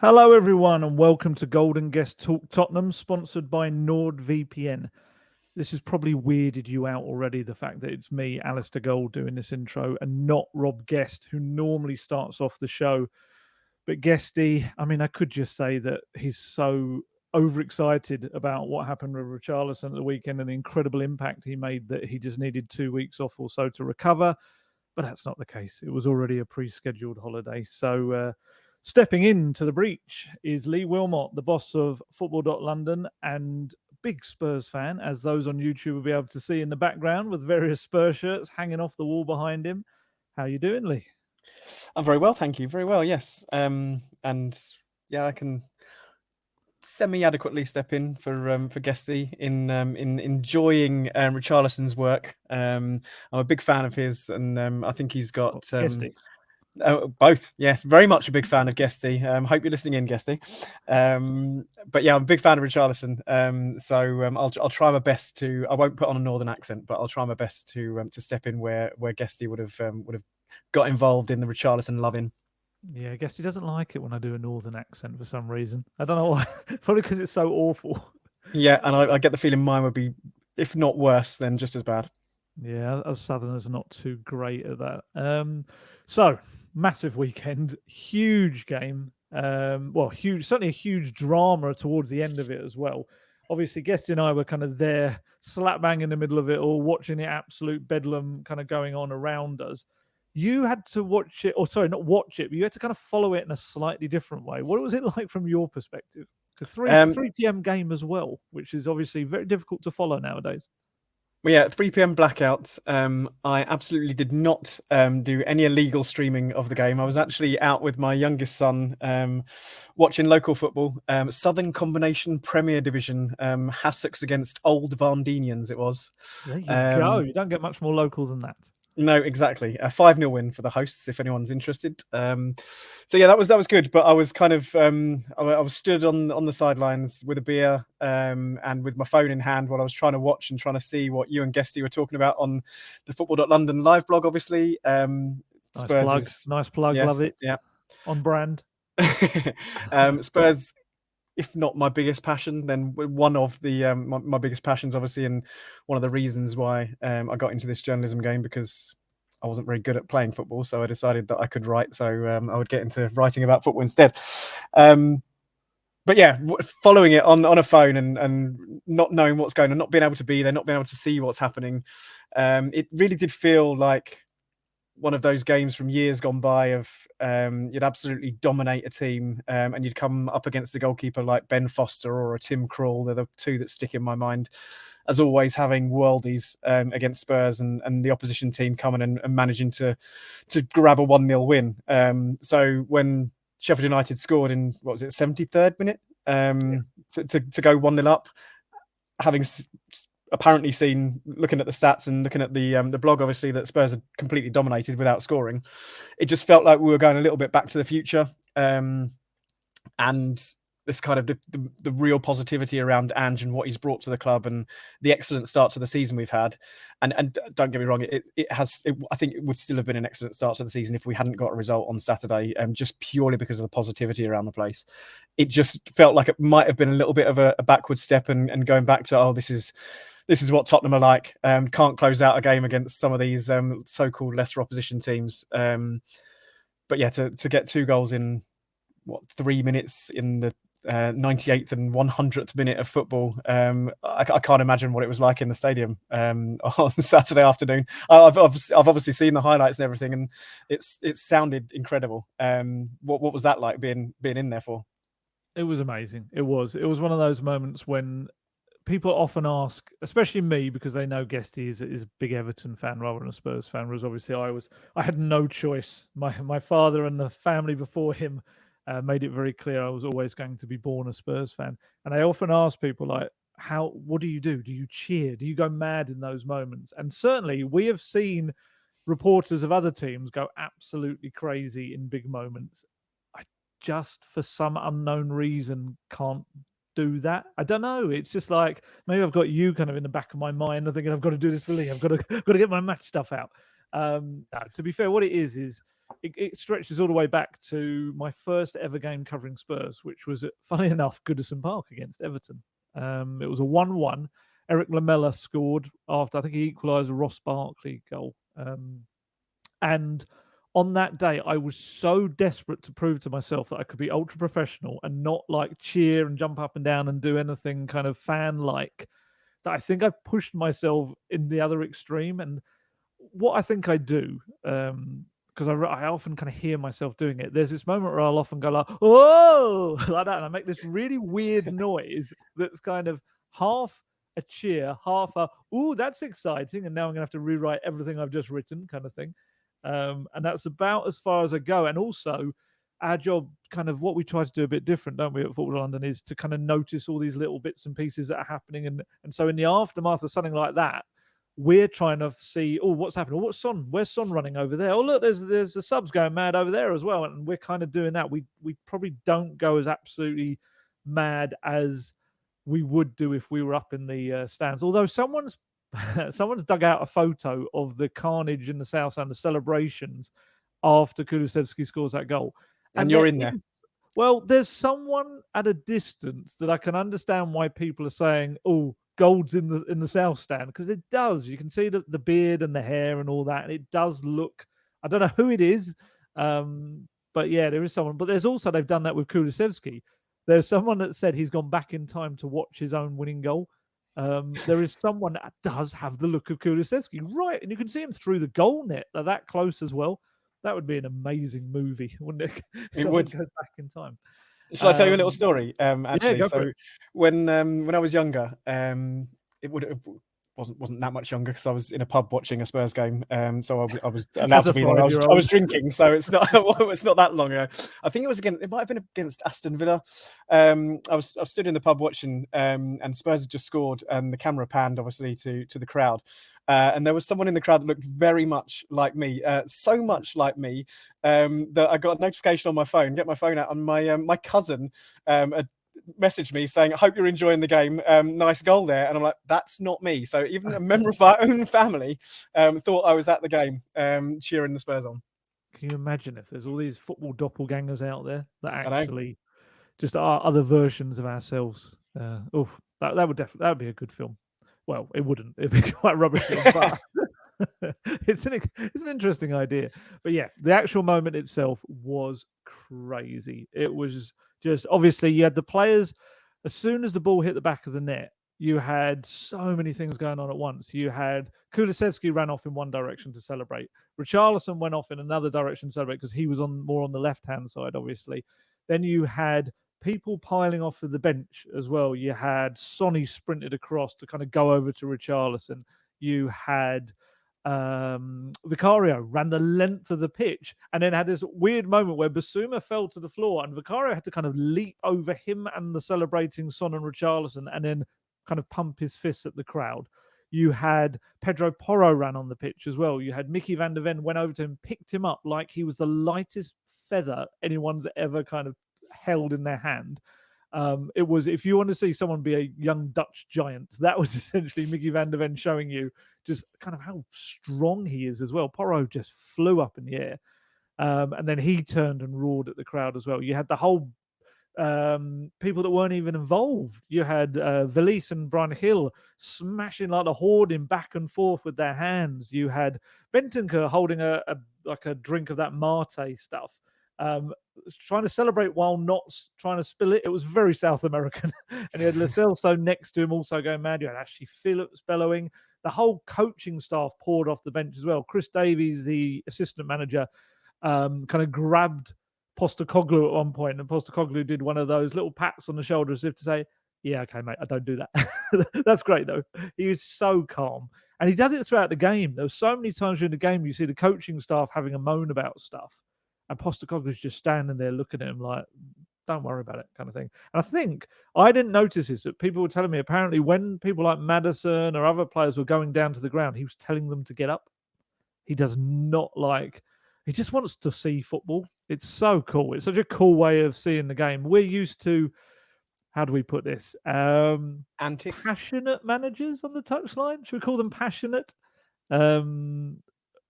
Hello, everyone, and welcome to Gold Guest Talk Tottenham, sponsored by NordVPN. This has probably weirded you out already, the fact that it's me, Alasdair Gold, doing this intro and not Rob Guest, who normally starts off the show. But Guesty, I could just say that he's so overexcited about what happened with Richarlison at the weekend and the incredible impact he made that he just needed 2 weeks off or so to recover. But that's not the case. It was already a pre-scheduled holiday. So stepping into the breach is Lee Wilmot, the boss of football.london and big Spurs fan, as those on YouTube will be able to see in the background with various Spurs shirts hanging off the wall behind him. How you doing, Lee? I'm very well, thank you. Very well, yes. I can semi-adequately step in for Guesty in enjoying Richarlison's work. I'm a big fan of his, and I think he's got Guesty. Both. Yes, very much a big fan of Guesty. Hope you're listening in, Guesty. But yeah, I'm a big fan of Richarlison. I'll try my best to. I won't put on a northern accent, but I'll try my best to step in where Guesty would have got involved in the Richarlison loving. Yeah, I guess he doesn't like it when I do a northern accent for some reason. I don't know why. Probably because it's so awful. Yeah, and I get the feeling mine would be, if not worse, then just as bad. Yeah, us Southerners are not too great at that. So massive weekend, huge game. Huge, certainly a huge drama towards the end of it as well. Obviously, Guesty and I were kind of there, slap bang in the middle of it all, watching the absolute bedlam kind of going on around us. You had to watch it, or sorry, not watch it, but you had to kind of follow it in a slightly different way. What was it like from your perspective? The 3 p.m. game as well, which is obviously very difficult to follow nowadays. Well, yeah, 3 p.m. blackout. I absolutely did not do any illegal streaming of the game. I was actually out with my youngest son watching local football. Southern Combination Premier Division, Hassocks against Old Vardinians, it was. There you go. You don't get much more local than that. No, exactly. A 5-0 win for the hosts, if anyone's interested. So yeah, that was good. But I was kind of I was stood on the sidelines with a beer and with my phone in hand while I was trying to watch and trying to see what you and Guesty were talking about on the football.london live blog. Obviously, Nice plug. Yes, love it. Yeah, on brand. Spurs. If not my biggest passion, then one of the my biggest passions, obviously, and one of the reasons why I got into this journalism game, because I wasn't very good at playing football, so I decided that I could write, so I would get into writing about football instead. But yeah, following it on a phone and not knowing what's going on, not being able to be there, not being able to see what's happening, it really did feel like one of those games from years gone by of you'd absolutely dominate a team and you'd come up against a goalkeeper like Ben Foster or a Tim Krul. They're the two that stick in my mind, as always, having worldies against Spurs and the opposition team coming and managing to grab a 1-0 win. So when Sheffield United scored in, 73rd minute to go 1-0 up, having apparently seen, looking at the stats and looking at the blog, obviously, that Spurs had completely dominated without scoring, it just felt like we were going a little bit back to the future. And this kind of the real positivity around Ange and what he's brought to the club and the excellent start to the season we've had. And don't get me wrong, I think it would still have been an excellent start to the season if we hadn't got a result on Saturday, just purely because of the positivity around the place. It just felt like it might have been a little bit of a backward step and going back to, this is what Tottenham are like. Can't close out a game against some of these so-called lesser opposition teams. But yeah, to get 2 goals in 3 minutes in the 98th and 100th minute of football, I can't imagine what it was like in the stadium on Saturday afternoon. I've obviously seen the highlights and everything, and it sounded incredible. What was that like being in there for? It was amazing. It was one of those moments when people often ask, especially me, because they know Guesty is a big Everton fan rather than a Spurs fan, whereas obviously I had no choice. My father and the family before him made it very clear I was always going to be born a Spurs fan. And I often ask people, like, what do you do? Do you cheer? Do you go mad in those moments? And certainly we have seen reporters of other teams go absolutely crazy in big moments. I just, for some unknown reason, can't do that. I don't know. It's just like, maybe I've got you kind of in the back of my mind. I'm thinking I've got to do this for Lee. I've got to get my match stuff out. No, to be fair, what it is it stretches all the way back to my first ever game covering Spurs, which was at, funny enough, Goodison Park against Everton. It was a 1-1. Eric Lamela scored after, I think he equalised a Ross Barkley goal. And on that day, I was so desperate to prove to myself that I could be ultra professional and not like cheer and jump up and down and do anything kind of fan like, that I think I pushed myself in the other extreme. And what I think I do, because I often kind of hear myself doing it. There's this moment where I'll often go like, "Oh," like that, and I make this really weird noise that's kind of half a cheer, half a "Ooh, that's exciting," and now I'm gonna have to rewrite everything I've just written, kind of thing. And that's about as far as I go. And also, our job, kind of what we try to do a bit different, don't we, at Football London, is to kind of notice all these little bits and pieces that are happening, and so in the aftermath of something like that, we're trying to see, oh, what's happening? What's Son? Where's Son running over there? Oh, look, there's the subs going mad over there as well. And we're kind of doing that. We probably don't go as absolutely mad as we would do if we were up in the stands. Although someone's dug out a photo of the carnage in the south and the celebrations after Kulusevski scores that goal. And you're in there. Well, there's someone at a distance that I can understand why people are saying, "Oh, Gold's in the south stand," because it does. You can see the beard and the hair and all that, and it does look. I don't know who it is, but yeah, there is someone. But there's also, they've done that with Kulusevski. There's someone that said he's gone back in time to watch his own winning goal. There is someone that does have the look of Kulusevski, right? And you can see him through the goal net. They're that close as well. That would be an amazing movie, wouldn't it? It would. Goes back in time. Shall I tell you a little story? Actually, go for so it. when I was younger, it wasn't that much younger because I was in a pub watching a Spurs game. So I was allowed to be there. I was drinking, so it's not it's not that long ago. I think it might have been against Aston Villa. I was stood in the pub watching, and Spurs had just scored, and the camera panned obviously to the crowd, and there was someone in the crowd that looked very much like me, so much like me that I got a notification on my phone. Get my phone out, and my cousin had messaged me saying, "I hope you're enjoying the game. Nice goal there." And I'm like, "That's not me." So even a member of my own family thought I was at the game cheering the Spurs on. Can you imagine if there's all these football doppelgangers out there that actually just are other versions of ourselves? That would be a good film. Well, it wouldn't. It'd be quite rubbish film, but it's an interesting idea. But yeah, the actual moment itself was crazy. It was just, obviously you had the players, as soon as the ball hit the back of the net, you had so many things going on at once. You had Kulusevski ran off in one direction to celebrate. Richarlison went off in another direction to celebrate because he was more on the left-hand side, obviously. Then you had people piling off of the bench as well. You had Sonny sprinted across to kind of go over to Richarlison. You had Vicario ran the length of the pitch and then had this weird moment where Basuma fell to the floor and Vicario had to kind of leap over him and the celebrating Son and Richarlison and then kind of pump his fists at the crowd. You had Pedro Porro ran on the pitch as well. You had Mickey van der Ven went over to him, picked him up like he was the lightest feather anyone's ever kind of held in their hand. It was, if you want to see someone be a young Dutch giant, that was essentially Mickey van der Ven showing you just kind of how strong he is as well. Porro just flew up in the air. And then he turned and roared at the crowd as well. You had the whole people that weren't even involved. You had Valise and Brian Hill smashing like the hoarding back and forth with their hands. You had Bentancur holding a drink of that Mate stuff, trying to celebrate while not trying to spill it. It was very South American. And you had Lo Celso next to him also going mad. You had Ashley Phillips bellowing. The whole coaching staff poured off the bench as well. Chris Davies, the assistant manager, kind of grabbed Postecoglou at one point, and Postecoglou did one of those little pats on the shoulder as if to say, "Yeah, okay, mate, I don't do that." That's great, though. He was so calm. And he does it throughout the game. There were so many times during the game you see the coaching staff having a moan about stuff, and Postecoglou's just standing there looking at him like, "Don't worry about it," kind of thing. And I think, I didn't notice this, that people were telling me apparently when people like Maddison or other players were going down to the ground, he was telling them to get up. He does not like, he just wants to see football. It's so cool. It's such a cool way of seeing the game. We're used to, how do we put this? Antics. Passionate managers on the touchline. Should we call them passionate?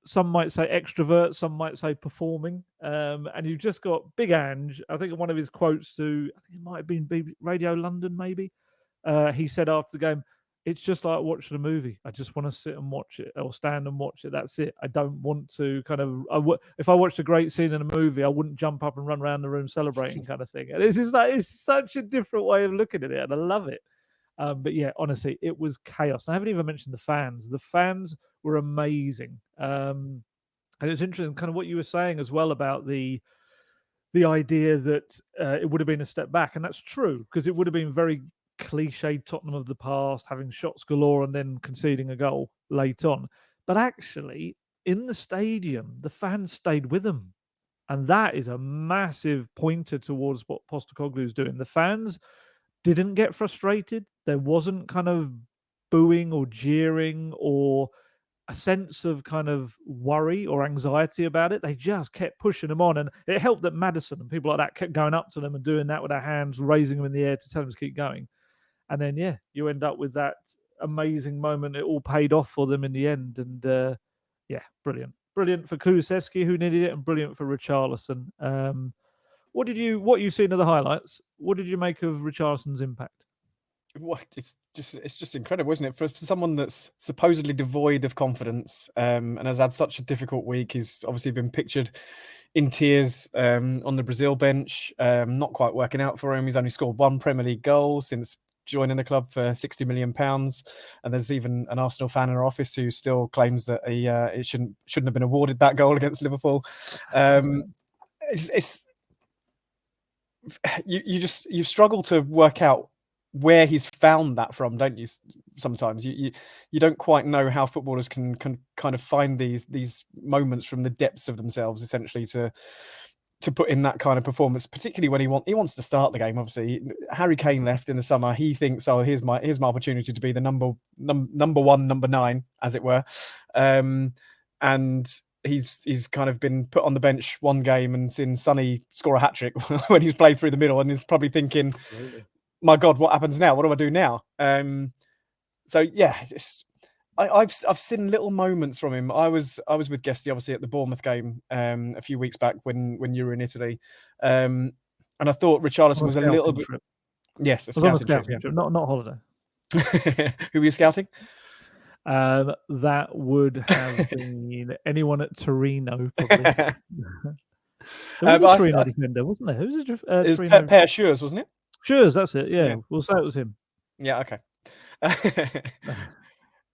some might say extrovert, some might say performing. And you've just got Big Ange. I think one of his quotes to, I think it might have been Radio London, maybe. He said after the game, it's just like watching a movie. I just want to sit and watch it or stand and watch it. That's it. I don't want to kind of, if I watched a great scene in a movie, I wouldn't jump up and run around the room celebrating kind of thing. And it's just like, it's such a different way of looking at it. And I love it. But yeah, honestly, it was chaos. And I haven't even mentioned the fans. The fans were amazing. And it's interesting, kind of what you were saying as well about the idea that it would have been a step back. And that's true, because it would have been very cliched Tottenham of the past, having shots galore and then conceding a goal late on. But actually, in the stadium, the fans stayed with them. And that is a massive pointer towards what Postecoglou is doing. The fans didn't get frustrated. There wasn't kind of booing or jeering or a sense of kind of worry or anxiety about it. They just kept pushing them on. And it helped that Maddison and people like that kept going up to them and doing that with their hands, raising them in the air to tell them to keep going. And then, yeah, you end up with that amazing moment. It all paid off for them in the end. And yeah, brilliant. Brilliant for Kulusevski, who needed it, and brilliant for Richarlison. What you've seen of the highlights? What did you make of Richarlison's impact? What it's just incredible, isn't it? For someone that's supposedly devoid of confidence and has had such a difficult week. He's obviously been pictured in tears on the Brazil bench, not quite working out for him. He's only scored one Premier League goal since joining the club for £60 million, and there's even an Arsenal fan in our office who still claims that he it shouldn't have been awarded that goal against Liverpool. You struggle to work out where he's found that from, don't you? Sometimes you don't quite know how footballers can kind of find these moments from the depths of themselves, essentially, to put in that kind of performance, particularly when he wants to start the game. Obviously, Harry Kane left in the summer. He thinks, oh, here's my opportunity to be the number one, number 9, as it were, and he's kind of been put on the bench one game and seen Sonny score a hat-trick when he's played through the middle, and he's probably thinking, my God, what happens now? What do I do now? So yeah, I've seen little moments from him. I was with Guesty, obviously, at the Bournemouth game a few weeks back when you were in Italy, and I thought Richarlison was a little bit. Trip. Yes, a scouting trip, not holiday. Who were you scouting? That would have been anyone at Torino, probably. There was a Torino defender, wasn't there? Who was it was Per Schurz, wasn't it? Schurz, that's it. Yeah, we'll say it was him. Yeah, okay.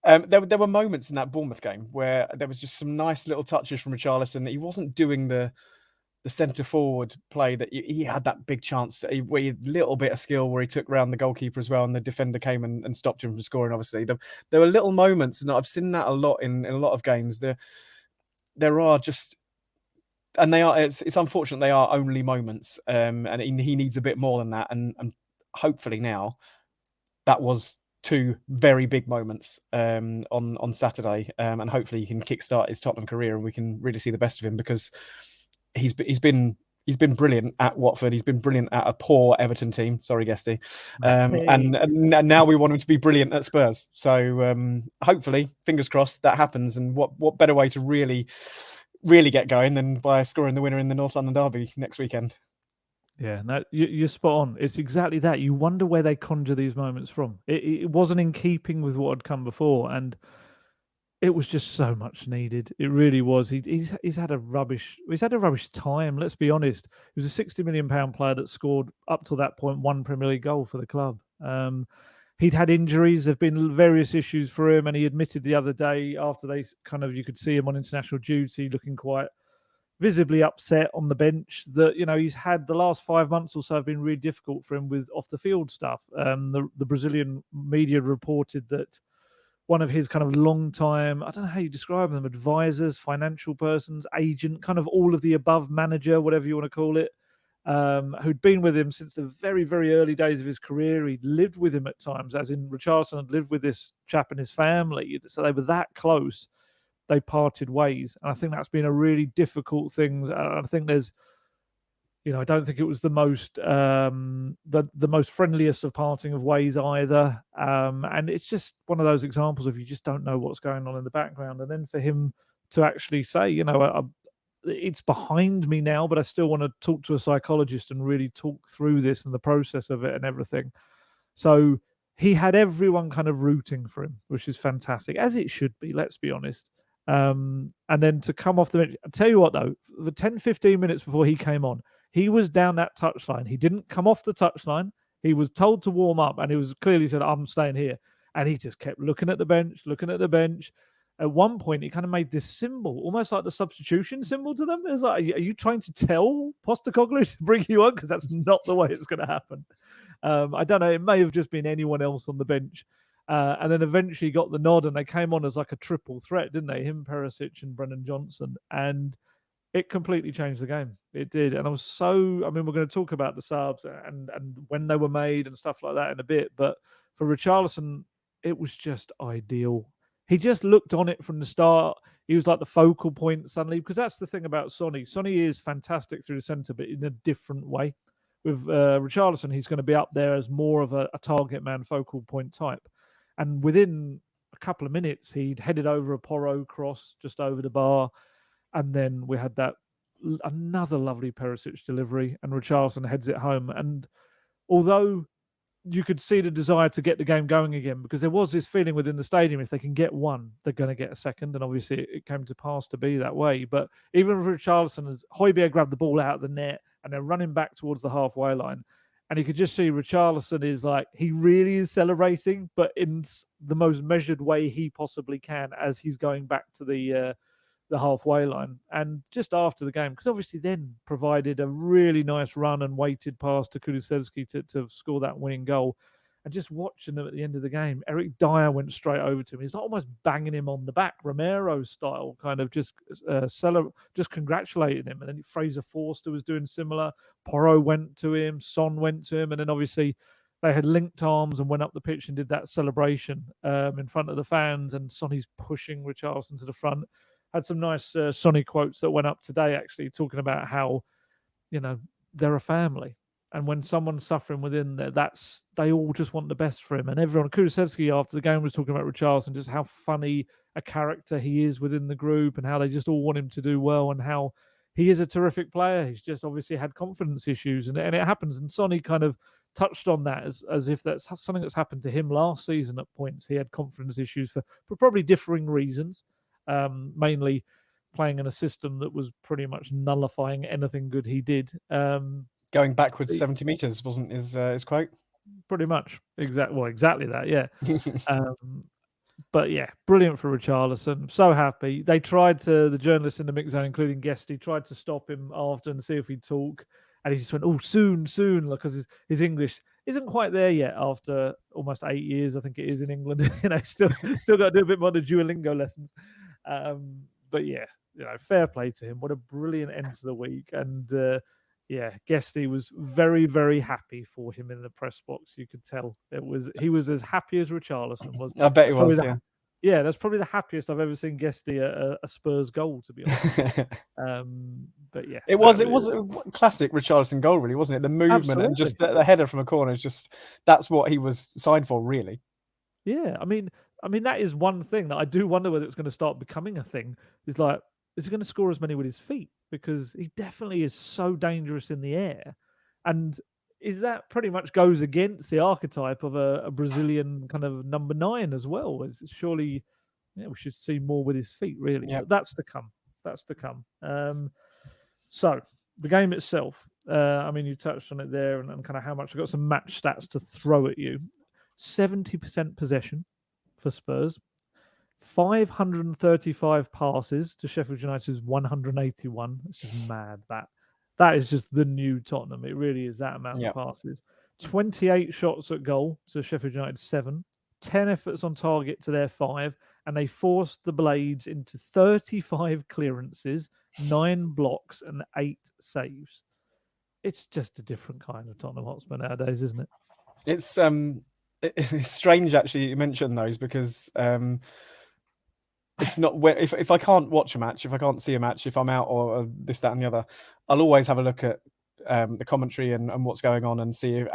There were moments in that Bournemouth game where there was just some nice little touches from Richarlison. He wasn't doing the centre forward play that he had that big chance where he had a little bit of skill where he took round the goalkeeper as well, and the defender came and stopped him from scoring. Obviously, there were little moments, and I've seen that a lot in a lot of games. There are just, and they are. It's unfortunate they are only moments, and he needs a bit more than that. And hopefully now, that was 2 very big moments on Saturday, and hopefully he can kickstart his Tottenham career, and we can really see the best of him, because he's been brilliant at Watford. He's been brilliant at a poor Everton team. Sorry, Guesty. And now we want him to be brilliant at Spurs. So hopefully, fingers crossed, that happens. And what better way to really get going than by scoring the winner in the North London derby next weekend? Yeah, no, you're spot on. It's exactly that. You wonder where they conjure these moments from. It wasn't in keeping with what had come before, and it was just so much needed. It really was. He's had a rubbish time. Let's be honest. He was a £60 million player that scored up to that point 1 Premier League goal for the club. He'd had injuries. There've been various issues for him, and he admitted the other day after they you could see him on international duty looking quite visibly upset on the bench that, he's had the last 5 months or so have been really difficult for him with off the field stuff. The Brazilian media reported that one of his kind of long time, I don't know how you describe them, advisors, financial persons, agent, kind of all of the above, manager, whatever you want to call it, who'd been with him since the very, very early days of his career. He'd lived with him at times, as in Richarlison had lived with this chap and his family. So they were that close. They parted ways. And I think that's been a really difficult thing. I think there's, I don't think it was the most the most friendliest of parting of ways either. And it's just one of those examples of you just don't know what's going on in the background. And then for him to actually say, it's behind me now, but I still want to talk to a psychologist and really talk through this and the process of it and everything. So he had everyone kind of rooting for him, which is fantastic, as it should be, let's be honest. And then to come off the bench, I'll tell you what though, the 10, 15 minutes before he came on, he was down that touchline. He didn't come off the touchline. He was told to warm up, and he was clearly said, I'm staying here. And he just kept looking at the bench, looking at the bench. At one point, he kind of made this symbol, almost like the substitution symbol to them. It's like, are you trying to tell Postecoglou to bring you on? Because that's not the way it's going to happen. I don't know. It may have just been anyone else on the bench. And then eventually got the nod, and they came on as like a triple threat, didn't they? Him, Perisic, and Brennan Johnson. And it completely changed the game. It did. And we're going to talk about the subs and when they were made and stuff like that in a bit. But for Richarlison, it was just ideal. He just looked on it from the start. He was like the focal point suddenly, because that's the thing about Sonny. Sonny is fantastic through the centre, but in a different way. With Richarlison, he's going to be up there as more of a target man, focal point type. And within a couple of minutes, he'd headed over a Porro cross just over the bar. And then we had another lovely Perisic delivery, and Richarlison heads it home. And although you could see the desire to get the game going again, because there was this feeling within the stadium, if they can get one, they're going to get a second. And obviously it came to pass to be that way. But even with Richarlison, as Højbjerg grabbed the ball out of the net and they're running back towards the halfway line, and you could just see Richarlison is like, he really is celebrating, but in the most measured way he possibly can as he's going back to the halfway line. And just after the game, because obviously then provided a really nice run and weighted pass to Kulusevski to score that winning goal. And just watching them at the end of the game, Eric Dyer went straight over to him. He's almost banging him on the back, Romero style, kind of just congratulating him. And then Fraser Forster was doing similar. Porro went to him, Son went to him, and then obviously they had linked arms and went up the pitch and did that celebration in front of the fans. And Sonny's pushing Richarlison to the front. Had some nice Sonny quotes that went up today, actually, talking about how, they're a family. And when someone's suffering within there, they all just want the best for him. And everyone, Kulusevski after the game was talking about Richarlison, just how funny a character he is within the group and how they just all want him to do well and how he is a terrific player. He's just obviously had confidence issues and it happens. And Sonny kind of touched on that as if that's something that's happened to him last season at points. He had confidence issues for probably differing reasons. Mainly playing in a system that was pretty much nullifying anything good he did. Going backwards 70 meters wasn't his quote. Pretty much, exactly that, yeah. But yeah, brilliant for Richarlison. So happy. They tried the journalists in the mix zone, including Guesty, tried to stop him after and see if he'd talk, and he just went, "Oh, soon," because his English isn't quite there yet after almost 8 years. I think it is in England. Still got to do a bit more of the Duolingo lessons. But yeah, fair play to him. What a brilliant end to the week. And Guesty was very, very happy for him in the press box. You could tell he was as happy as Richarlison was. I bet he was. Yeah, that's probably the happiest I've ever seen Guesty a Spurs goal, to be honest. But yeah, it was a classic Richarlison goal, really, wasn't it? The movement Absolutely. And just the header from a corner is that's what he was signed for, really. Yeah, I mean that is one thing that I do wonder whether it's going to start becoming a thing. Is like, is he going to score as many with his feet? Because he definitely is so dangerous in the air, and is that pretty much goes against the archetype of a Brazilian kind of number 9 as well? Surely, we should see more with his feet, really. Yep. But that's to come. So the game itself, you touched on it there, and kind of how much. I got some match stats to throw at you. 70% possession for Spurs, 535 passes to Sheffield United's 181. It's just mad. That is just the new Tottenham. It really is that amount of passes. 28 shots at goal to Sheffield United's 7, 10 efforts on target to their 5, and they forced the Blades into 35 clearances, 9 blocks, and 8 saves. It's just a different kind of Tottenham Hotspur nowadays, isn't it? It's strange, actually, you mentioned those, because it's not if I can't watch a match, if I can't see a match, if I'm out or this, that, and the other, I'll always have a look at the commentary and what's going on and see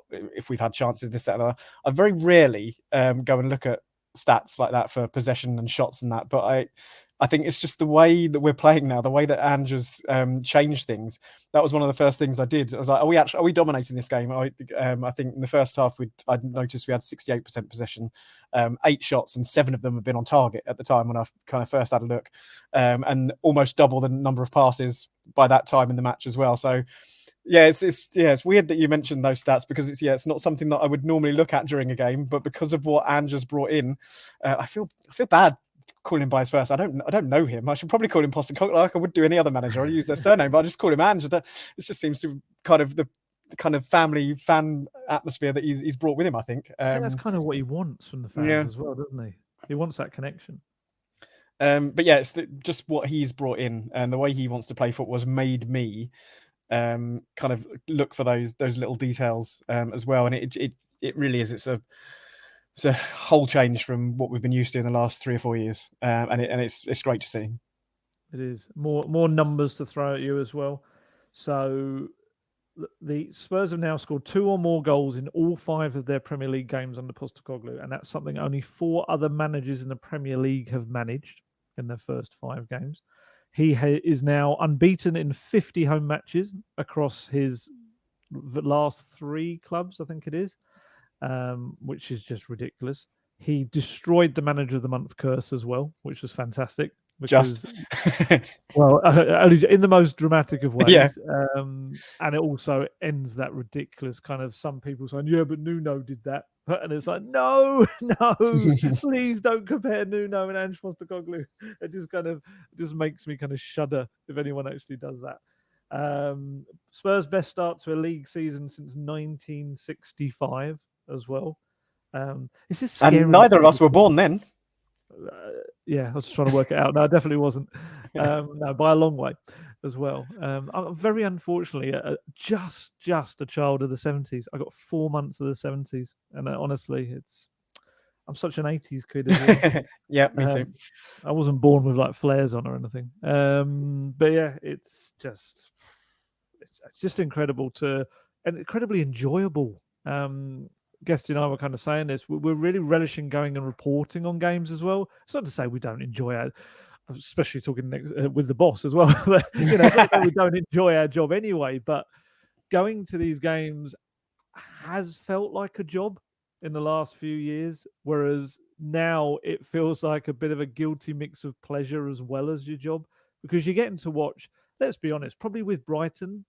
if we've had chances, this, that, and the other. I very rarely go and look at stats like that for possession and shots and that, but I think it's just the way that we're playing now, the way that Ange has changed things. That was one of the first things I did. I was like, are we dominating this game? I think in the first half, I noticed we had 68% possession, 8 shots, and 7 of them had been on target at the time when I kind of first had a look, and almost double the number of passes by that time in the match as well. So yeah, it's weird that you mentioned those stats, because it's not something that I would normally look at during a game, but because of what Ange has brought in, I feel bad calling him by his first. I don't know him. I should probably call him Postecoglou like I would do any other manager. I use their surname, but I just call him Ange. It just seems to kind of the kind of family fan atmosphere that he's brought with him, I think. I think that's kind of what he wants from the fans as well, doesn't he? He wants that connection. But yeah, it's just what he's brought in and the way he wants to play football has made me kind of look for those little details as well. And it really is. It's a whole change from what we've been used to in the last 3 or 4 years, and it's great to see. It is more numbers to throw at you as well. So the Spurs have now scored 2 or more goals in all 5 of their Premier League games under Postecoglou, and that's something only 4 other managers in the Premier League have managed in their first 5 games. He is now unbeaten in 50 home matches across his last 3 clubs, I think it is. Which is just ridiculous. He destroyed the Manager of the Month curse as well, which was fantastic. Because, well, in the most dramatic of ways. Yeah. And it also ends that ridiculous kind of some people saying, yeah, but Nuno did that. And it's like, no, please don't compare Nuno and Ange Postecoglou. It just makes me kind of shudder if anyone actually does that. Spurs' best start to a league season since 1965 as well. It's just scary. And neither of us were born then. Yeah, I was just trying to work it out. No, I definitely wasn't. No, by a long way as well. I'm very unfortunately just a child of the 70s. I got 4 months of the 70s, and honestly, I'm such an 80s kid as well. Yeah, me too. I wasn't born with like flares on or anything. But yeah, it's just incredible and incredibly enjoyable. Guesty and I were kind of saying this. We're really relishing going and reporting on games as well. It's not to say we don't enjoy it, especially talking with the boss as well. But, we don't enjoy our job anyway. But going to these games has felt like a job in the last few years, whereas now it feels like a bit of a guilty mix of pleasure as well as your job, because you're getting to watch, let's be honest, probably with Brighton,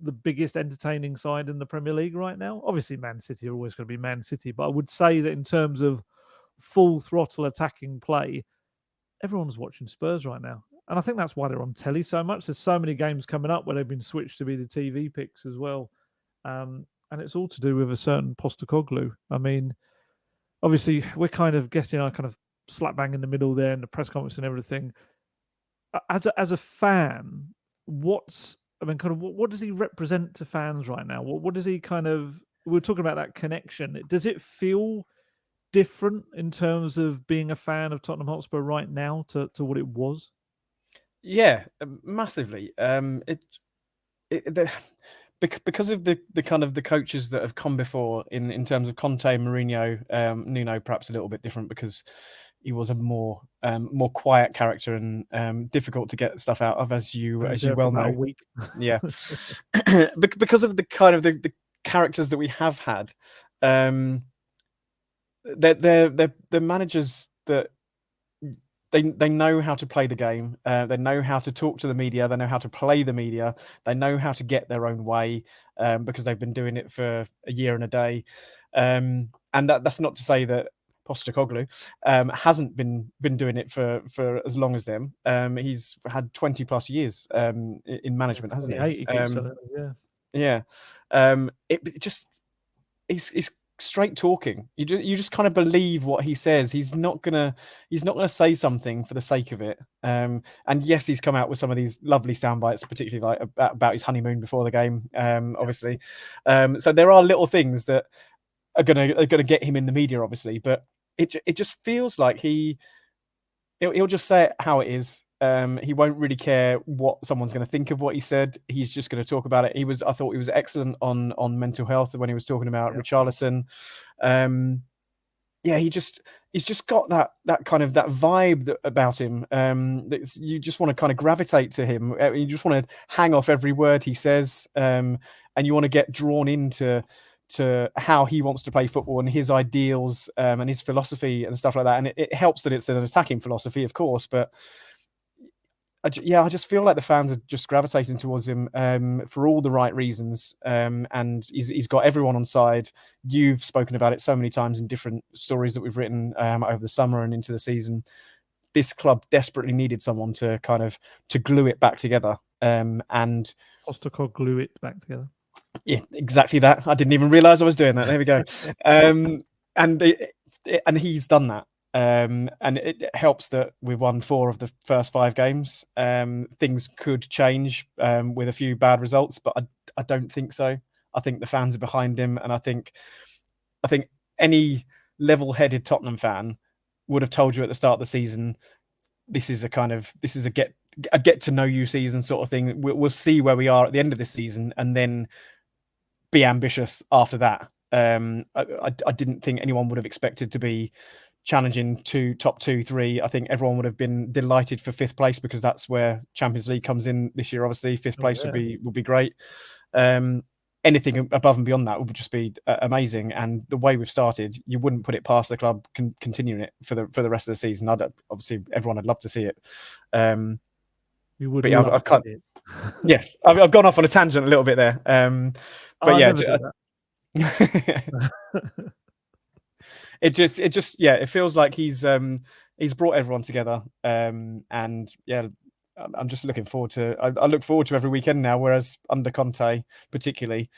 the biggest entertaining side in the Premier League right now. Obviously, Man City are always going to be Man City, but I would say that in terms of full throttle attacking play, everyone's watching Spurs right now. And I think that's why they're on telly so much. There's so many games coming up where they've been switched to be the TV picks as well. And it's all to do with a certain Postecoglou. I mean, obviously, we're kind of guessing, I kind of slap bang in the middle there in the press conference and everything. As a fan, what does he represent to fans right now? What does he we're talking about that connection. Does it feel different in terms of being a fan of Tottenham Hotspur right now to what it was? Yeah, massively. Because of the kind of the coaches that have come before in terms of Conte, Mourinho, Nuno perhaps a little bit different because he was a more quiet character and difficult to get stuff out of, as you well know. A week. Yeah, because of the kind of the characters that we have had, they're managers that they know how to play the game. They know how to talk to the media. They know how to play the media. They know how to get their own way because they've been doing it for a year and a day. And that's not to say that Postecoglou hasn't been doing it for as long as them. He's had 20 plus years in management, hasn't he? Yeah. It just he's straight talking. You just kind of believe what he says. He's not gonna say something for the sake of it. And yes, he's come out with some of these lovely sound bites, particularly like about his honeymoon before the game, obviously. So there are little things that are gonna get him in the media, obviously, but it just feels like he'll just say it how it is. He won't really care what someone's going to think of what he said. He's just going to talk about it. I thought he was excellent on mental health when he was talking about Richarlison. yeah, he's just got that kind of that vibe about him. That you just want to kind of gravitate to him. You just want to hang off every word he says, and you want to get drawn into how he wants to play football and his ideals, and his philosophy and stuff like that. And it helps that it's an attacking philosophy, of course, but I just feel like the fans are just gravitating towards him for all the right reasons, and he's got everyone on side. You've spoken about it so many times in different stories that we've written over the summer and into the season. This club desperately needed someone to kind of to glue it back together, and Postecoglou glue it back together. Yeah, exactly that. I didn't even realise I was doing that. There we go. And he's done that. And it helps that we've won 4 of the first 5 games. Things could change with a few bad results, but I don't think so. I think the fans are behind him, and I think any level-headed Tottenham fan would have told you at the start of the season, this is a get to know you season sort of thing. We'll see where we are at the end of this season, and then be ambitious after that. I didn't think anyone would have expected to be challenging to top 2, 3. I think everyone would have been delighted for 5th place, because that's where Champions League comes in this year. Obviously, 5th place would be great. Anything above and beyond that would just be amazing. And the way we've started, you wouldn't put it past the club continuing it for the rest of the season. Obviously, everyone would love to see it. You would, but yeah, I can't. Yes, I've gone off on a tangent a little bit there. But yeah, it feels like he's brought everyone together, and yeah, I'm just looking forward to. I look forward to every weekend now, whereas under Conte, particularly,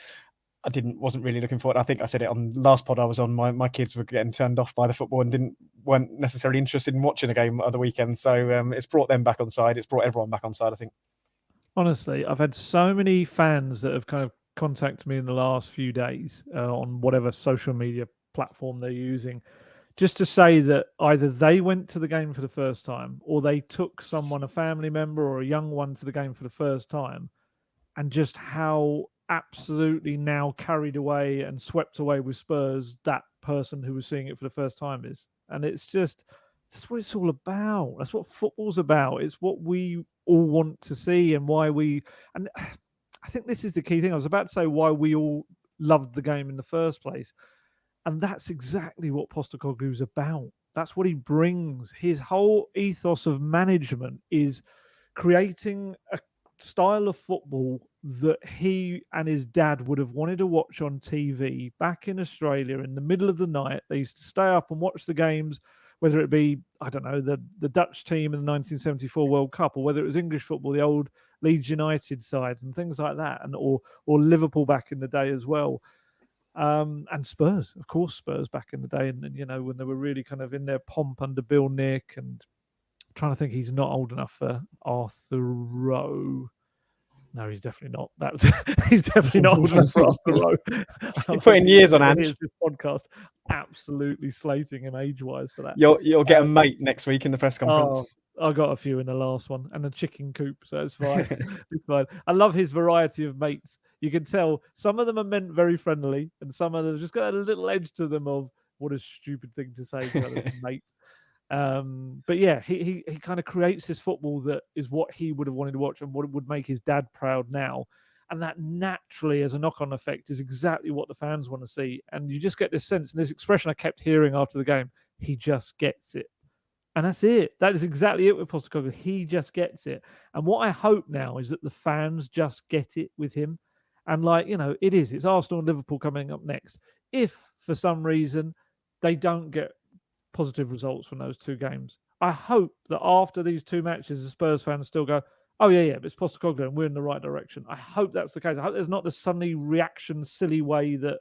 I wasn't really looking forward. I think I said it on last pod I was on. My kids were getting turned off by the football and weren't necessarily interested in watching a game at the weekend. So it's brought them back on side. It's brought everyone back on side, I think. Honestly, I've had so many fans that have kind of contacted me in the last few days on whatever social media platform they're using, just to say that either they went to the game for the first time, or they took someone, a family member or a young one, to the game for the first time, and just how absolutely now carried away and swept away with Spurs that person who was seeing it for the first time is. And it's just, that's what it's all about. That's what football's about. It's what we all want to see, and why and I think this is the key thing. I was about to say why we all loved the game in the first place. And that's exactly what Postecoglou's about. That's what he brings. His whole ethos of management is creating a style of football that he and his dad would have wanted to watch on TV back in Australia in the middle of the night. They used to stay up and watch the games, whether it be, I don't know, the Dutch team in the 1974 World Cup, or whether it was English football, the old Leeds United side and things like that, and or Liverpool back in the day as well. And Spurs, of course, Spurs back in the day, and when they were really kind of in their pomp under Bill Nick, and trying to think, he's not old enough for Arthur Rowe. No, he's definitely not. He's definitely not old enough for Arthur Rowe. You're putting years on Ange. This podcast absolutely slating him age-wise for that. You'll get a mate next week in the press conference. I got a few in the last one, and a chicken coop, so it's fine. It's fine. I love his variety of mates. You can tell some of them are meant very friendly, and some of them just got a little edge to them of what a stupid thing to say to other mates. But yeah, he kind of creates this football that is what he would have wanted to watch, and what would make his dad proud now. And that naturally, as a knock-on effect, is exactly what the fans want to see. And you just get this sense, and this expression I kept hearing after the game, he just gets it. And that's it. That is exactly it with Postecoglou. He just gets it. And what I hope now is that the fans just get it with him. And it's Arsenal and Liverpool coming up next. If for some reason they don't get positive results from those 2 games, I hope that after these 2 matches, the Spurs fans still go, oh yeah, but it's Postecoglou and we're in the right direction. I hope that's the case. I hope there's not the suddenly reaction, silly way that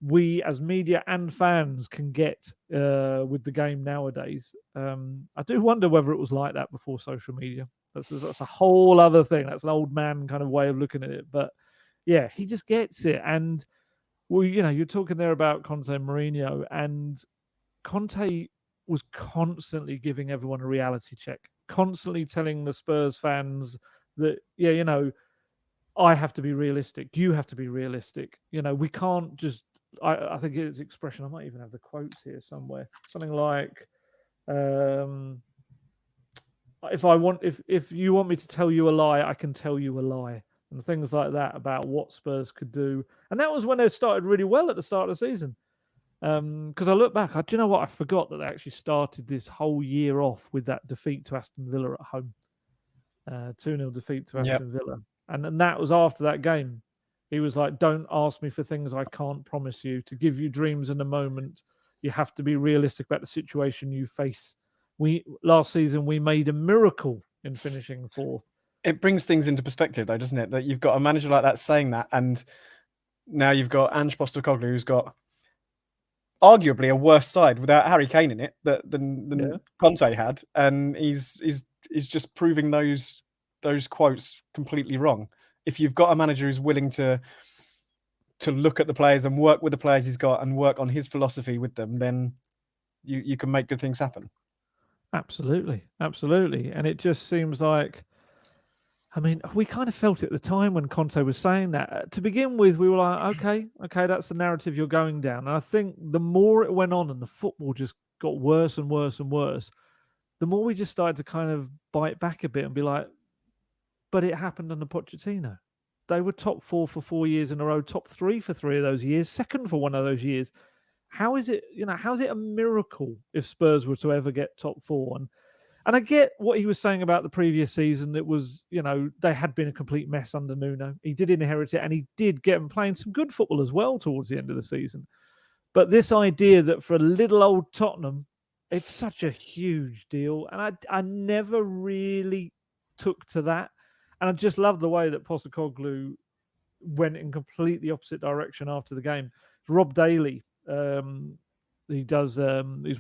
we as media and fans can get with the game nowadays. I do wonder whether it was like that before social media. That's a whole other thing. That's an old man kind of way of looking at it. But yeah, he just gets it. And you're talking there about Conte and Mourinho, and Conte was constantly giving everyone a reality check, constantly telling the Spurs fans that, I have to be realistic. You have to be realistic. We can't just I think his expression, I might even have the quotes here somewhere, something like, if you want me to tell you a lie, I can tell you a lie, and things like that about what Spurs could do. And that was when they started really well at the start of the season. Because I look back, do you know what? I forgot that they actually started this whole year off with that defeat to Aston Villa at home. 2-0 defeat to Aston Villa. And that was after that game. He was like, don't ask me for things I can't promise you. To give you dreams in a moment, you have to be realistic about the situation you face. Last season, we made a miracle in finishing fourth. It brings things into perspective, though, doesn't it? That you've got a manager like that saying that, and now you've got Ange Postecoglou, who's got arguably a worse side without Harry Kane in it than Conte had, and he's just proving those quotes completely wrong. If you've got a manager who's willing to look at the players and work with the players he's got and work on his philosophy with them, then you can make good things happen. Absolutely. And it just seems like, I mean, we kind of felt it at the time when Conte was saying that. To begin with, we were like, okay, that's the narrative you're going down. And I think the more it went on and the football just got worse and worse and worse, the more we just started to kind of bite back a bit and be like, but it happened under Pochettino. They were top 4 for 4 years in a row, top 3 for 3 of those years, second for one of those years. How is it a miracle if Spurs were to ever get top 4? And I get what he was saying about the previous season. It was, they had been a complete mess under Nuno. He did inherit it, and he did get them playing some good football as well towards the end of the season. But this idea that for a little old Tottenham, it's such a huge deal. And I never really took to that. And I just love the way that Postecoglou went in completely opposite direction after the game. Rob Daly, he's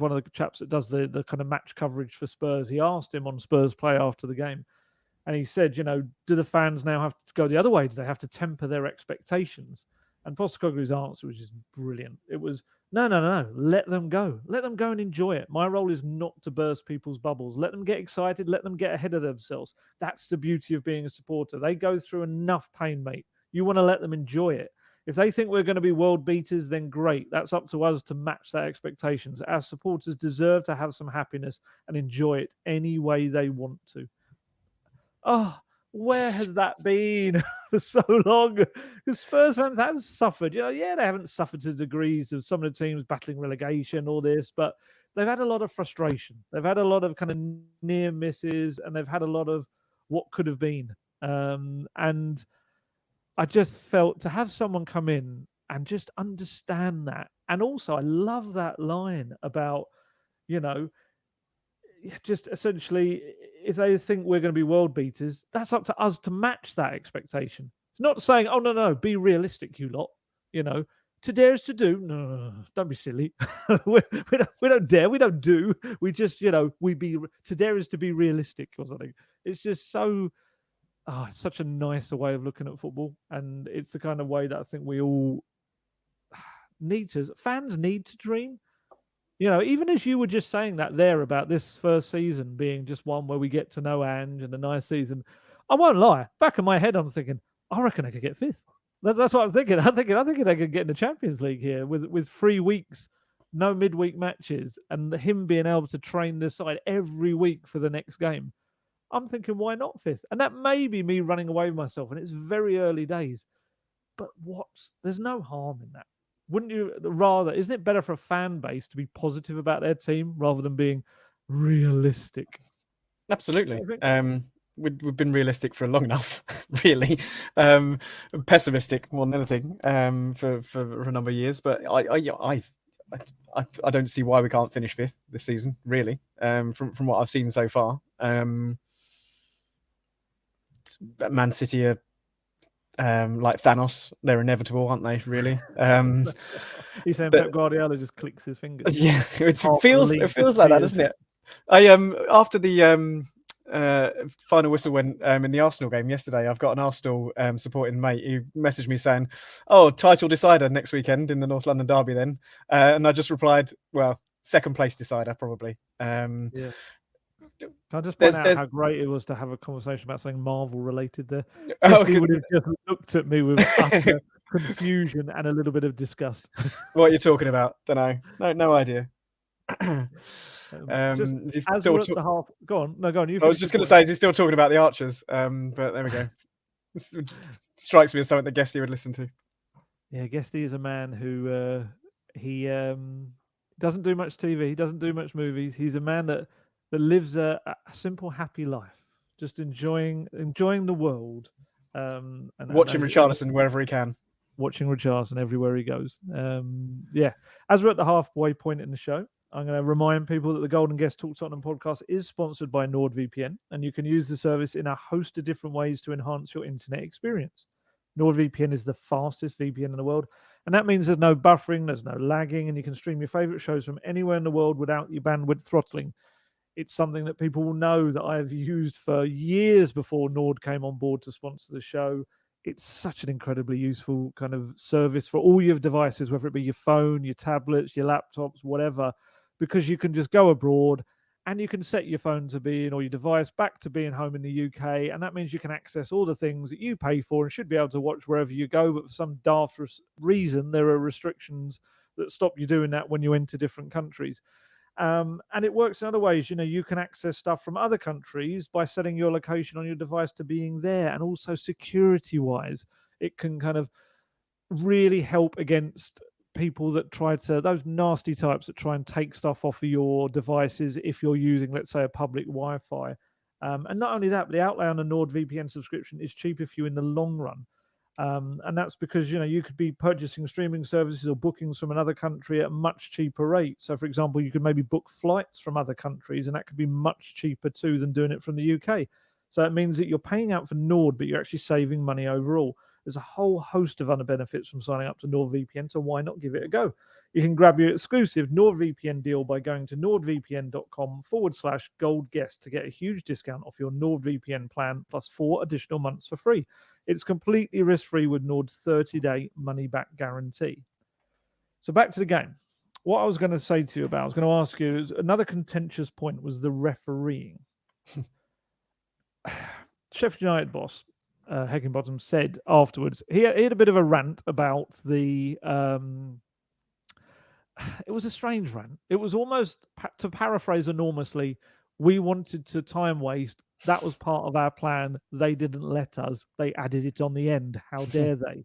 one of the chaps that does the kind of match coverage for Spurs. He asked him on Spurs Play after the game, and he said, do the fans now have to go the other way? Do they have to temper their expectations? And Postecoglou's answer was just brilliant. It was, no, let them go. Let them go and enjoy it. My role is not to burst people's bubbles. Let them get excited. Let them get ahead of themselves. That's the beauty of being a supporter. They go through enough pain, mate. You want to let them enjoy it. If they think we're going to be world beaters, then great. That's up to us to match their expectations. Our supporters deserve to have some happiness and enjoy it any way they want to. Oh, where has that been for so long? Because Spurs fans have suffered. They haven't suffered to degrees of some of the teams battling relegation, all this, but they've had a lot of frustration. They've had a lot of kind of near misses, and they've had a lot of what could have been. And I just felt to have someone come in and just understand that. And also, I love that line about, just essentially, if they think we're going to be world beaters, that's up to us to match that expectation. It's not saying, oh, no, be realistic, you lot. To dare is to do. No, don't be silly. we don't dare. We don't do. We just, to dare is to be realistic or something. It's just so... it's such a nicer way of looking at football, and it's the kind of way that I think we all fans need to dream. Even as you were just saying that there about this first season being just one where we get to know Ange and a nice season, I won't lie. Back in my head, I'm thinking, I reckon I could get 5th. That's what I'm thinking. I'm thinking I could get in the Champions League here with 3 weeks, no midweek matches, and him being able to train this side every week for the next game. I'm thinking, why not 5th? And that may be me running away with myself, and it's very early days. But there's no harm in that. Wouldn't you rather, isn't it better for a fan base to be positive about their team rather than being realistic? Absolutely. We've been realistic for long enough, really. Pessimistic more than anything for a number of years. But I don't see why we can't finish 5th this season, really, from what I've seen so far. Man City are like Thanos. They're inevitable, aren't they, really? You're saying Pep Guardiola just clicks his fingers? Yeah, it feels like that, doesn't it? After the final whistle went in the Arsenal game yesterday, I've got an Arsenal supporting mate who messaged me saying, "Oh, title decider next weekend in the North London derby then," and I just replied, "Well, second place decider probably." Yeah. Can I just point out how great it was to have a conversation about something Marvel related there? He would have just looked at me with confusion and a little bit of disgust. What are you talking about? Don't know. No idea. Just Is he as still we're at the half, go on. No, go on. You I was finish just your going to point. say, is he still talking about the Archers? But there we go. This strikes me as something that Guesty would listen to. Yeah, Guesty is a man who he doesn't do much TV. He doesn't do much movies. He's a man that lives a simple, happy life, just enjoying the world. And Watching as Richarlison wherever he can. watching Richarlison everywhere he goes. Yeah, as we're at the halfway point in the show, I'm going to remind people that the Golden Guest Talk Tottenham podcast is sponsored by NordVPN, and you can use the service in a host of different ways to enhance your internet experience. NordVPN is the fastest VPN in the world, and that means there's no buffering, there's no lagging, and you can stream your favorite shows from anywhere in the world without your bandwidth throttling. It's something that people will know that I've used for years before Nord came on board to sponsor the show. It's such an incredibly useful kind of service for all your devices, whether it be your phone, your tablets, your laptops, whatever, because you can just go abroad and you can set your phone to being or your device back to being home in the UK. And that means you can access all the things that you pay for and should be able to watch wherever you go. But for some daft reason, there are restrictions that stop you doing that when you enter different countries. And it works in other ways. You can access stuff from other countries by setting your location on your device to being there. And also security wise, it can kind of really help against people that those nasty types that try and take stuff off of your devices if you're using, let's say, a public Wi-Fi. And not only that, but the outlay on a NordVPN subscription is cheaper for you in the long run. And that's because you could be purchasing streaming services or bookings from another country at a much cheaper rate. So, for example, you could maybe book flights from other countries, and that could be much cheaper too than doing it from the UK. So it means that you're paying out for Nord, but you're actually saving money overall. There's a whole host of other benefits from signing up to NordVPN, so why not give it a go? You can grab your exclusive NordVPN deal by going to nordvpn.com/goldguest to get a huge discount off your NordVPN plan plus 4 additional months for free. It's completely risk-free with Nord's 30-day money-back guarantee. So back to the game. What I was going to say to you about, I was going to ask you, another contentious point was the refereeing. Sheffield United boss, Heckingbottom, said afterwards, he had a bit of a rant about the... it was a strange rant. It was almost, to paraphrase enormously, we wanted to time waste. That was part of our plan. They didn't let us. They added it on the end. How dare they?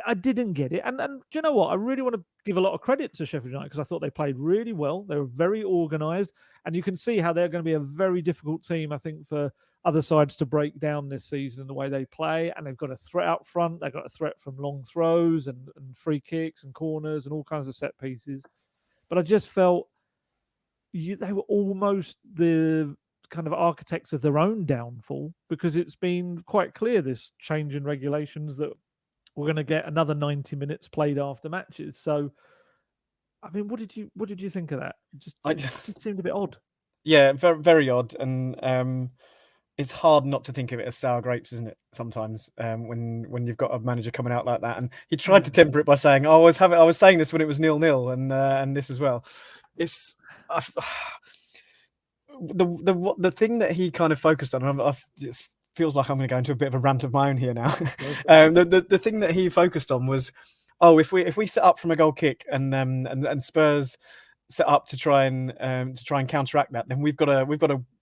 I didn't get it. And do you know what? I really want to give a lot of credit to Sheffield United because I thought they played really well. They were very organised. And you can see how they're going to be a very difficult team, I think, for other sides to break down this season in the way they play. And they've got a threat up front. They've got a threat from long throws and free kicks and corners and all kinds of set pieces. But I just felt they were almost the kind of architects of their own downfall because it's been quite clear, this change in regulations, that we're going to get another 90 minutes played after matches. So, I mean, what did you think of that? It just seemed a bit odd. Yeah, very, very odd. And it's hard not to think of it as sour grapes, isn't it? Sometimes when you've got a manager coming out like that, and he tried to temper it by saying, "Oh, I was saying this when it was 0-0, and this as well." It's the thing that he kind of focused on. It feels like I'm going to go into a bit of a rant of my own here now. The thing that he focused on was, if we set up from a goal kick and Spurs set up to try and counteract that, then we've got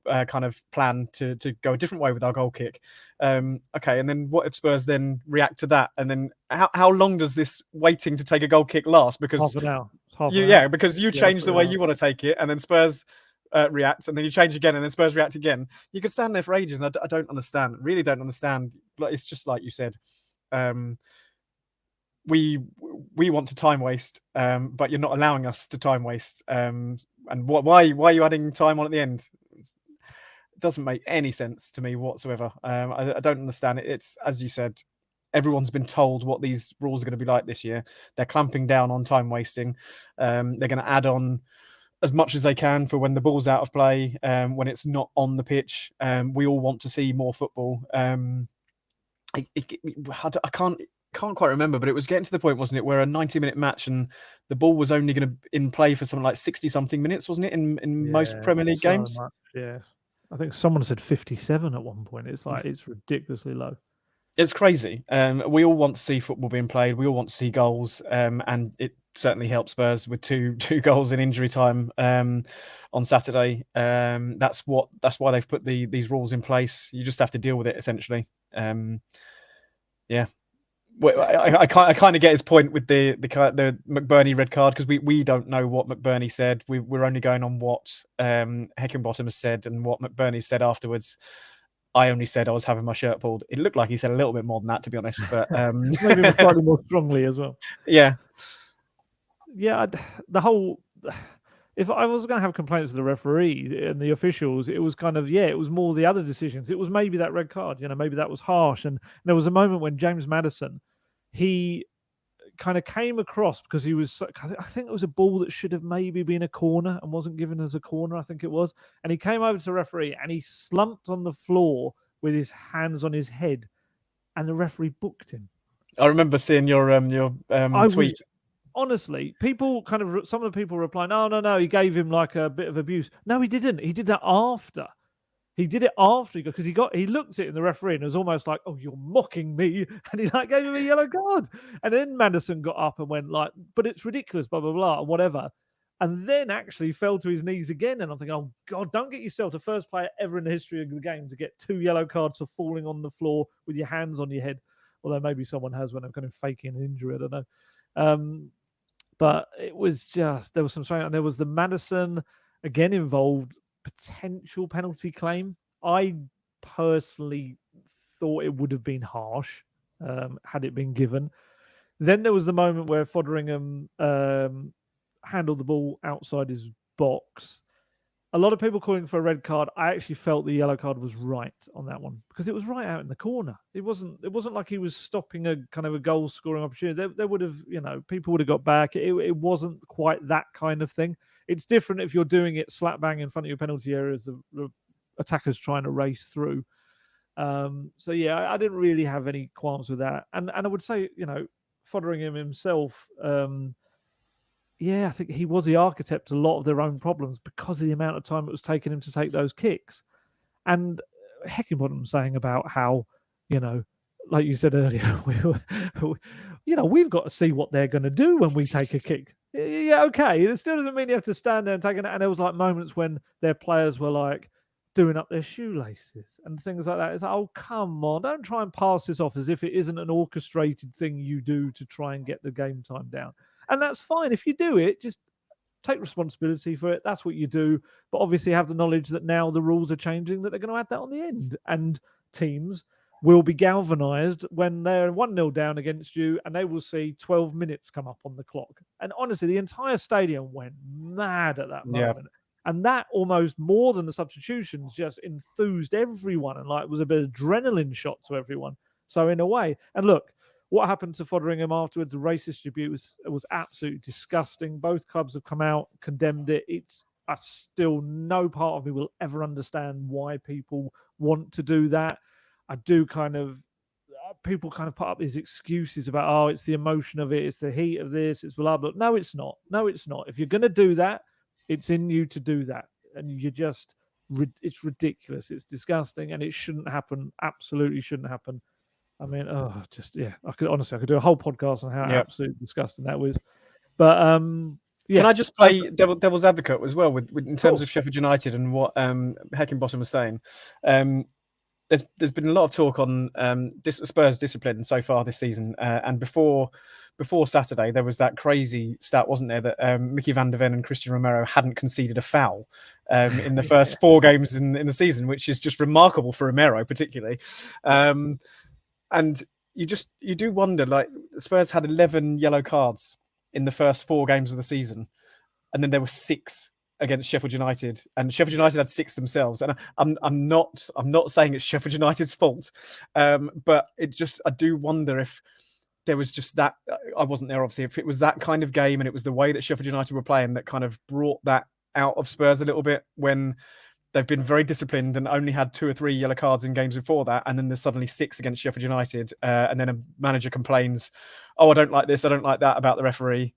a kind of plan to go a different way with our goal kick. Okay, and then what if Spurs then react to that? And then how long does this waiting to take a goal kick last? Because half an hour. Because you change the way you want to take it, and then Spurs react, and then you change again, and then Spurs react again. You could stand there for ages, and I don't understand. Really don't understand. Like, it's just like you said. We want to time waste, but you're not allowing us to time waste. And why are you adding time on at the end? It doesn't make any sense to me whatsoever. I don't understand it. It's, as you said, everyone's been told what these rules are going to be like this year. They're clamping down on time wasting. They're going to add on as much as they can for when the ball's out of play, when it's not on the pitch. We all want to see more football. I can't quite remember, but it was getting to the point, wasn't it, where a 90-minute match and the ball was only going to in play for something like 60-something minutes, wasn't it, in most Premier League games? Much, yeah. I think someone said 57 at one point. It's like, it's ridiculously low. It's crazy. We all want to see football being played. We all want to see goals, and it certainly helped Spurs with two goals in injury time on Saturday. That's why they've put these rules in place. You just have to deal with it, essentially. Yeah. Well, I kind of get his point with the McBurney red card, because we don't know what McBurney said. We're only going on what Heckingbottom has said and what McBurney said afterwards. I only said I was having my shirt pulled. It looked like he said a little bit more than that, to be honest. But maybe slightly more strongly as well. Yeah. The whole. If I was going to have complaints with the referee and the officials, it was kind of, it was more the other decisions. It was maybe that red card, maybe that was harsh. And there was a moment when James Maddison, he kind of came across because I think it was a ball that should have maybe been a corner and wasn't given as a corner, I think it was. And he came over to the referee and he slumped on the floor with his hands on his head, and the referee booked him. I remember seeing your tweet. Honestly, some of the people replying, no, he gave him like a bit of abuse. No, he didn't. He did that after. He did it after, because he looked at it in the referee and it was almost like, oh, you're mocking me. And he gave him a yellow card. And then Maddison got up and went like, but it's ridiculous, blah, blah, blah, and whatever. And then actually fell to his knees again. And I'm thinking, oh, God, don't get yourself the first player ever in the history of the game to get 2 yellow cards for falling on the floor with your hands on your head. Although maybe someone has when I'm kind of faking an injury. I don't know. But it was just, there was some strange, and there was the Maddison again involved potential penalty claim. I personally thought it would have been harsh had it been given. Then there was the moment where Fotheringham handled the ball outside his box. A lot of people calling for a red card. I actually felt the yellow card was right on that one, because it was right out in the corner. It wasn't like he was stopping a kind of a goal scoring opportunity. There would have, people would have got back. It wasn't quite that kind of thing. It's different if you're doing it slap bang in front of your penalty area as the attacker's trying to race through. So yeah, I didn't really have any qualms with that. And I would say, Fotheringham himself, I think he was the architect of a lot of their own problems because of the amount of time it was taking him to take those kicks. And Heckingbottom saying about how, like you said earlier, we've got to see what they're going to do when we take a kick. Yeah, okay. It still doesn't mean you have to stand there and take it. And there was like moments when their players were like doing up their shoelaces and things like that. It's like, oh, come on. Don't try and pass this off as if it isn't an orchestrated thing you do to try and get the game time down. And that's fine. If you do it, just take responsibility for it. That's what you do. But obviously have the knowledge that now the rules are changing, that they're going to add that on the end. And teams will be galvanized when they're 1-0 down against you, and they will see 12 minutes come up on the clock. And honestly, the entire stadium went mad at that moment. Yeah. And that almost more than the substitutions just enthused everyone and like was a bit of adrenaline shot to everyone. So in a way, and look, what happened to Fotheringham afterwards, the racist tribute was absolutely disgusting. Both clubs have come out, condemned it. It's still no part of me will ever understand why people want to do that. I do people kind of put up these excuses about, oh, it's the emotion of it, it's the heat of this, it's blah, blah. No, it's not. No, it's not. If you're going to do that, it's in you to do that. And it's ridiculous. It's disgusting and it shouldn't happen. Absolutely shouldn't happen. I mean, I could do a whole podcast on how absolutely disgusting that was. But Can I just play devil's advocate as well with in terms of Sheffield United and what Heckingbottom was saying? There's been a lot of talk on Spurs discipline so far this season, and before Saturday there was that crazy stat, wasn't there, that Mickey van der Ven and Christian Romero hadn't conceded a foul in the first 4 games in the season, which is just remarkable for Romero particularly. And you do wonder, like, Spurs had 11 yellow cards in the first 4 games of the season, and then there were 6 against Sheffield United, and Sheffield United had 6 themselves. And I'm not saying it's Sheffield United's fault, but I do wonder if there was just that. I wasn't there, obviously. If it was that kind of game and it was the way that Sheffield United were playing that kind of brought that out of Spurs a little bit, when they've been very disciplined and only had 2 or 3 yellow cards in games before that, and then there's suddenly 6 against Sheffield United, and then a manager complains, "Oh, I don't like this, I don't like that" about the referee.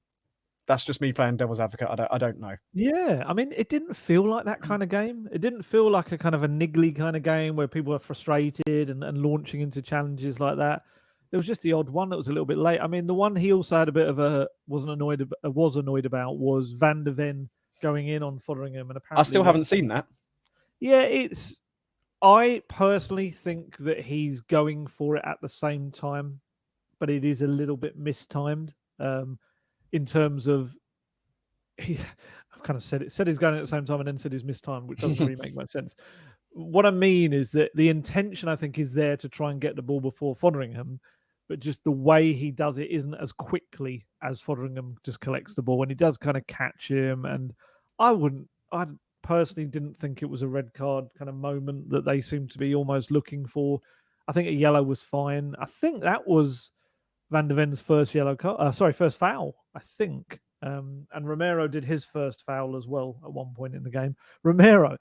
that's just me playing devil's advocate. I don't know. Yeah, I mean, it didn't feel like that kind of game. It didn't feel like a kind of a niggly kind of game where people are frustrated and launching into challenges like that. There was just the odd one that was a little bit late. I mean, the one he also had a bit of was annoyed about was Van der Ven going in on Fotheringham, and apparently I still haven't seen that. Yeah, I personally think that he's going for it at the same time, but it is a little bit mistimed in terms of I've kind of said he's going at the same time and then said he's mistimed, which doesn't really make much sense. What I mean is that the intention, I think, is there to try and get the ball before Fotheringham, but just the way he does it isn't as quickly as Fotheringham just collects the ball, and he does kind of catch him. And I personally didn't think it was a red card kind of moment that they seemed to be almost looking for. I think a yellow was fine. I think that was Van der Ven's first first foul, I think. And Romero did his first foul as well at one point in the game. Romero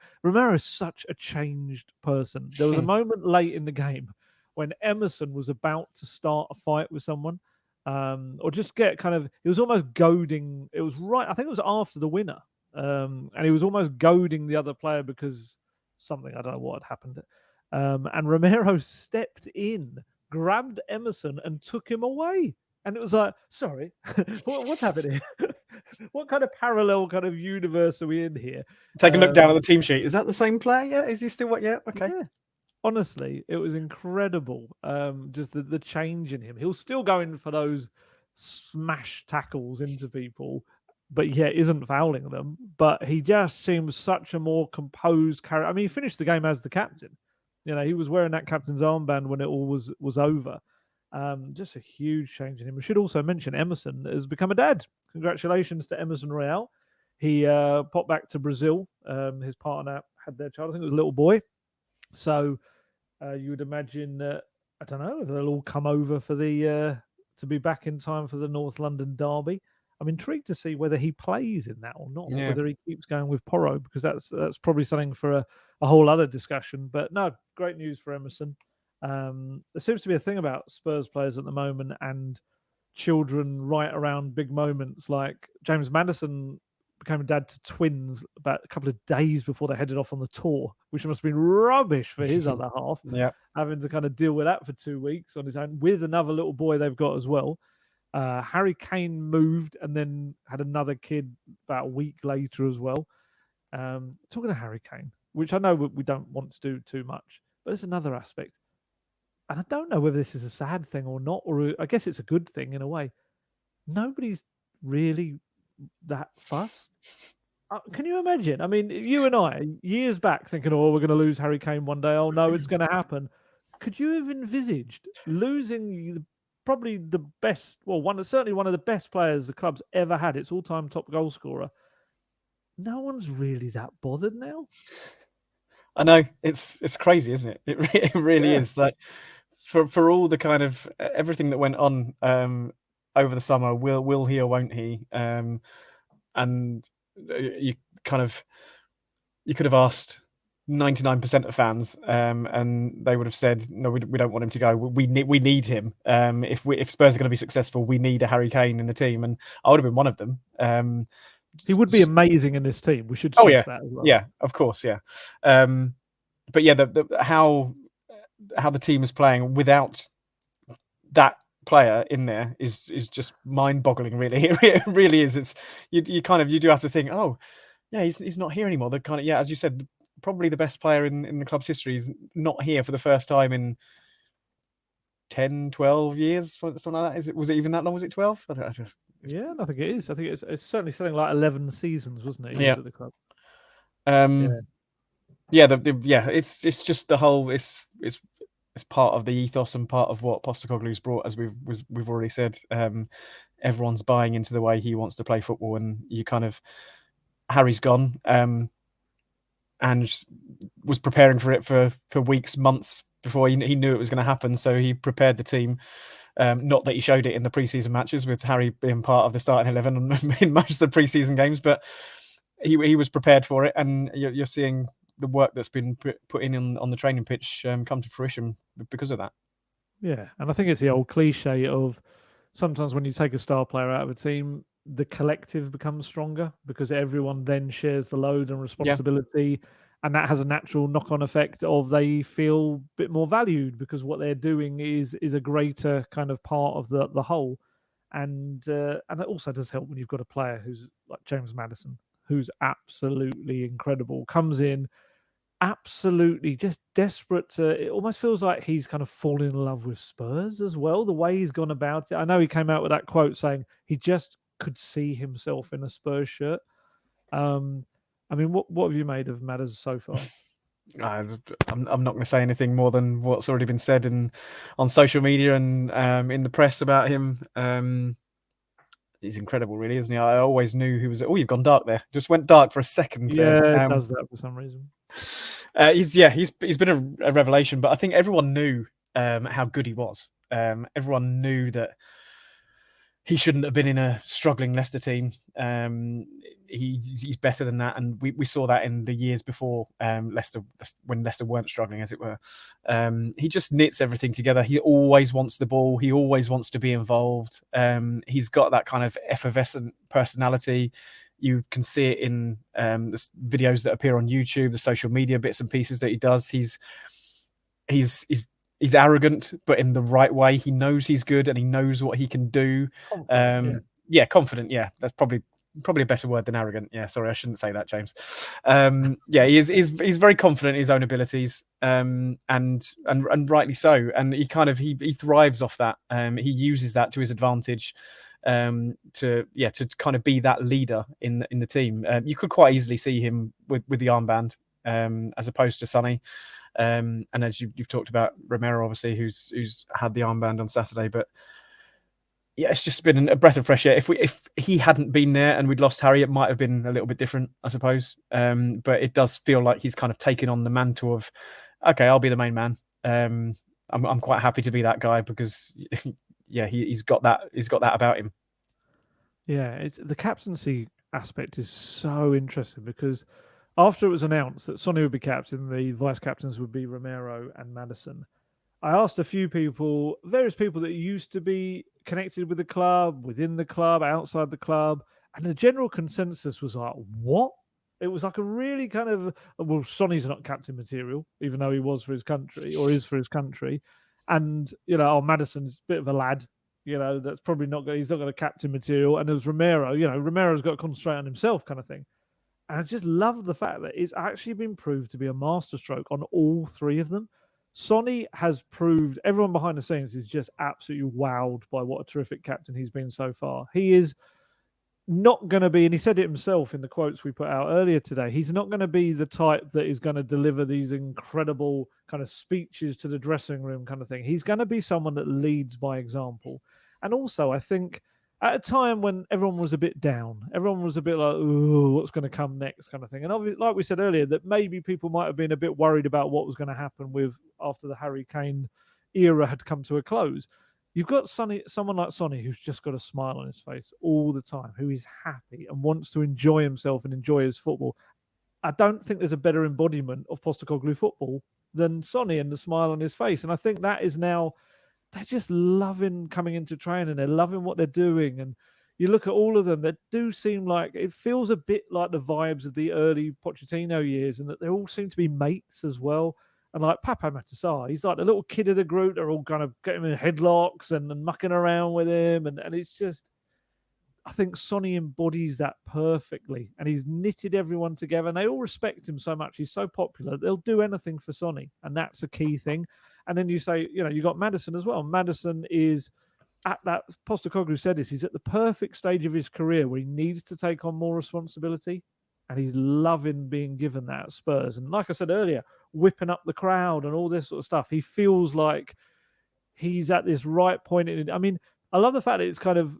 is such a changed person. There was a moment late in the game when Emerson was about to start a fight with someone, or just get he was almost goading. It was right. I think it was after the winner, and he was almost goading the other player because something, I don't know what had happened. And Romero stepped in, grabbed Emerson, and took him away. And it was like, sorry, what's happening? What kind of parallel kind of universe are we in here? Take a look down at the team sheet. Is that the same player? Yeah, is he still what? Yeah, okay. Yeah. Honestly, it was incredible. Just the change in him. He'll still go in for those smash tackles into people, but yeah, isn't fouling them. But he just seems such a more composed character. I mean, he finished the game as the captain. You know, he was wearing that captain's armband when it all was over. Just a huge change in him. We should also mention Emerson has become a dad. Congratulations to Emerson Royale. He popped back to Brazil. His partner had their child. I think it was a little boy. So you would imagine that, I don't know, if they'll all come over for the to be back in time for the North London derby. I'm intrigued to see whether he plays in that or not, or whether he keeps going with Porro, because that's probably something for a whole other discussion. But no, great news for Emerson. There seems to be a thing about Spurs players at the moment and children right around big moments. Like James Maddison became a dad to twins about a couple of days before they headed off on the tour, which must have been rubbish for his other half. Yeah, having to kind of deal with that for 2 weeks on his own with another little boy they've got as well. Harry Kane moved and then had another kid about a week later as well. Talking to Harry Kane, which I know we don't want to do too much, but there's another aspect. And I don't know whether this is a sad thing or not, or I guess it's a good thing in a way. Nobody's really that fussed. Can you imagine? I mean, you and I, years back, thinking, oh, we're going to lose Harry Kane one day. Oh, no, it's going to happen. Could you have envisaged losing probably the best, certainly one of the best players the club's ever had, its all-time top goal scorer? No one's really that bothered now. I know, it's crazy, isn't it? It really is. Like for all the kind of everything that went on over the summer, will he or won't he? And you could have asked 99% of fans, and they would have said, no, we don't want him to go. We need him. If Spurs are going to be successful, we need a Harry Kane in the team, and I would have been one of them. He would be amazing in this team. We should stress that as well. Yeah, of course, yeah. But yeah, how the team is playing without that player in there is just mind-boggling. Really, it really is. It's you do have to think, oh, yeah, he's not here anymore. The kind of as you said, probably the best player in the club's history is not here for the first time in 10, 12 years, something like that. Was it even that long? Was it 12? Yeah, I think it is. I think it's certainly something like 11 seasons, wasn't it? Yeah. At the club. It's just the whole. It's part of the ethos and part of what Postecoglou's brought, as we've already said. Everyone's buying into the way he wants to play football, and you kind of Harry's gone, and was preparing for it for weeks, months before he knew it was going to happen. So he prepared the team. Not that he showed it in the preseason matches with Harry being part of the starting 11 in most of the preseason games, but he was prepared for it, and you're seeing the work that's been put in on the training pitch come to fruition because of that. Yeah, and I think it's the old cliche of sometimes when you take a star player out of a team, the collective becomes stronger because everyone then shares the load and responsibility, and that has a natural knock-on effect of they feel a bit more valued because what they're doing is a greater kind of part of the whole. And it also does help when you've got a player who's like James Maddison, who's absolutely incredible, comes in absolutely just desperate to. It almost feels like he's kind of fallen in love with Spurs as well, the way he's gone about it. I know he came out with that quote saying he just could see himself in a Spurs shirt. I mean, what have you made of Madders so far? I'm not going to say anything more than what's already been said on social media and in the press about him. He's incredible, really, isn't he? I always knew he was. Oh, you've gone dark there. Just went dark for a second there. Yeah, it does that for some reason. He's been a revelation, but I think everyone knew how good he was. Everyone knew that he shouldn't have been in a struggling Leicester team. He's better than that, and we saw that in the years before Leicester, when Leicester weren't struggling, as it were. He just knits everything together. He always wants the ball. He always wants to be involved. He's got that kind of effervescent personality. You can see it in the videos that appear on YouTube, the social media bits and pieces that he does. He's arrogant, but in the right way. He knows he's good and he knows what he can do. Confident. That's probably a better word than arrogant. Yeah, sorry, I shouldn't say that, James. He's very confident in his own abilities, and rightly so. And he thrives off that. He uses that to his advantage. To kind of be that leader in the team. You could quite easily see him with the armband, as opposed to Sonny. And as you've talked about Romero, obviously, who's had the armband on Saturday. But yeah, it's just been a breath of fresh air. If he hadn't been there and we'd lost Harry, it might have been a little bit different, I suppose. But it does feel like he's kind of taken on the mantle of, okay, I'll be the main man. I'm quite happy to be that guy because he's got that about him. Yeah, it's the captaincy aspect is so interesting because after it was announced that Sonny would be captain, the vice captains would be Romero and Maddison. I asked a few people, various people that used to be connected with the club, within the club, outside the club, and the general consensus was like, what? It was like a really kind of, well, Sonny's not captain material, even though he was for his country, or is for his country. And, Maddison's a bit of a lad, that's probably not good. He's not got a captain material. And there's Romero, Romero's got to concentrate on himself kind of thing. And I just love the fact that it's actually been proved to be a masterstroke on all three of them. Sonny has proved, everyone behind the scenes is just absolutely wowed by what a terrific captain he's been so far. He is not going to be, and he said it himself in the quotes we put out earlier today, he's not going to be the type that is going to deliver these incredible kind of speeches to the dressing room kind of thing. He's going to be someone that leads by example. And also, I think at a time when everyone was a bit down, everyone was a bit like, "Ooh, what's going to come next?" kind of thing. And obviously, like we said earlier, that maybe people might have been a bit worried about what was going to happen after the Harry Kane era had come to a close. You've got someone like Sonny who's just got a smile on his face all the time, who is happy and wants to enjoy himself and enjoy his football. I don't think there's a better embodiment of Postecoglou football than Sonny and the smile on his face. And I think that is now, they're just loving coming into training. They're loving what they're doing. And you look at all of them, they do seem like, it feels a bit like the vibes of the early Pochettino years, and that they all seem to be mates as well. And like Pape Matar, he's like the little kid of the group. They're all kind of getting him in headlocks and mucking around with him. And it's just, I think Sonny embodies that perfectly. And he's knitted everyone together. And they all respect him so much. He's so popular. They'll do anything for Sonny. And that's a key thing. And then you say, you got Maddison as well. Maddison is at that, Postecoglou said this, he's at the perfect stage of his career where he needs to take on more responsibility. And he's loving being given that at Spurs. And like I said earlier, whipping up the crowd and all this sort of stuff. He feels like he's at this right point. I mean, I love the fact that it's kind of,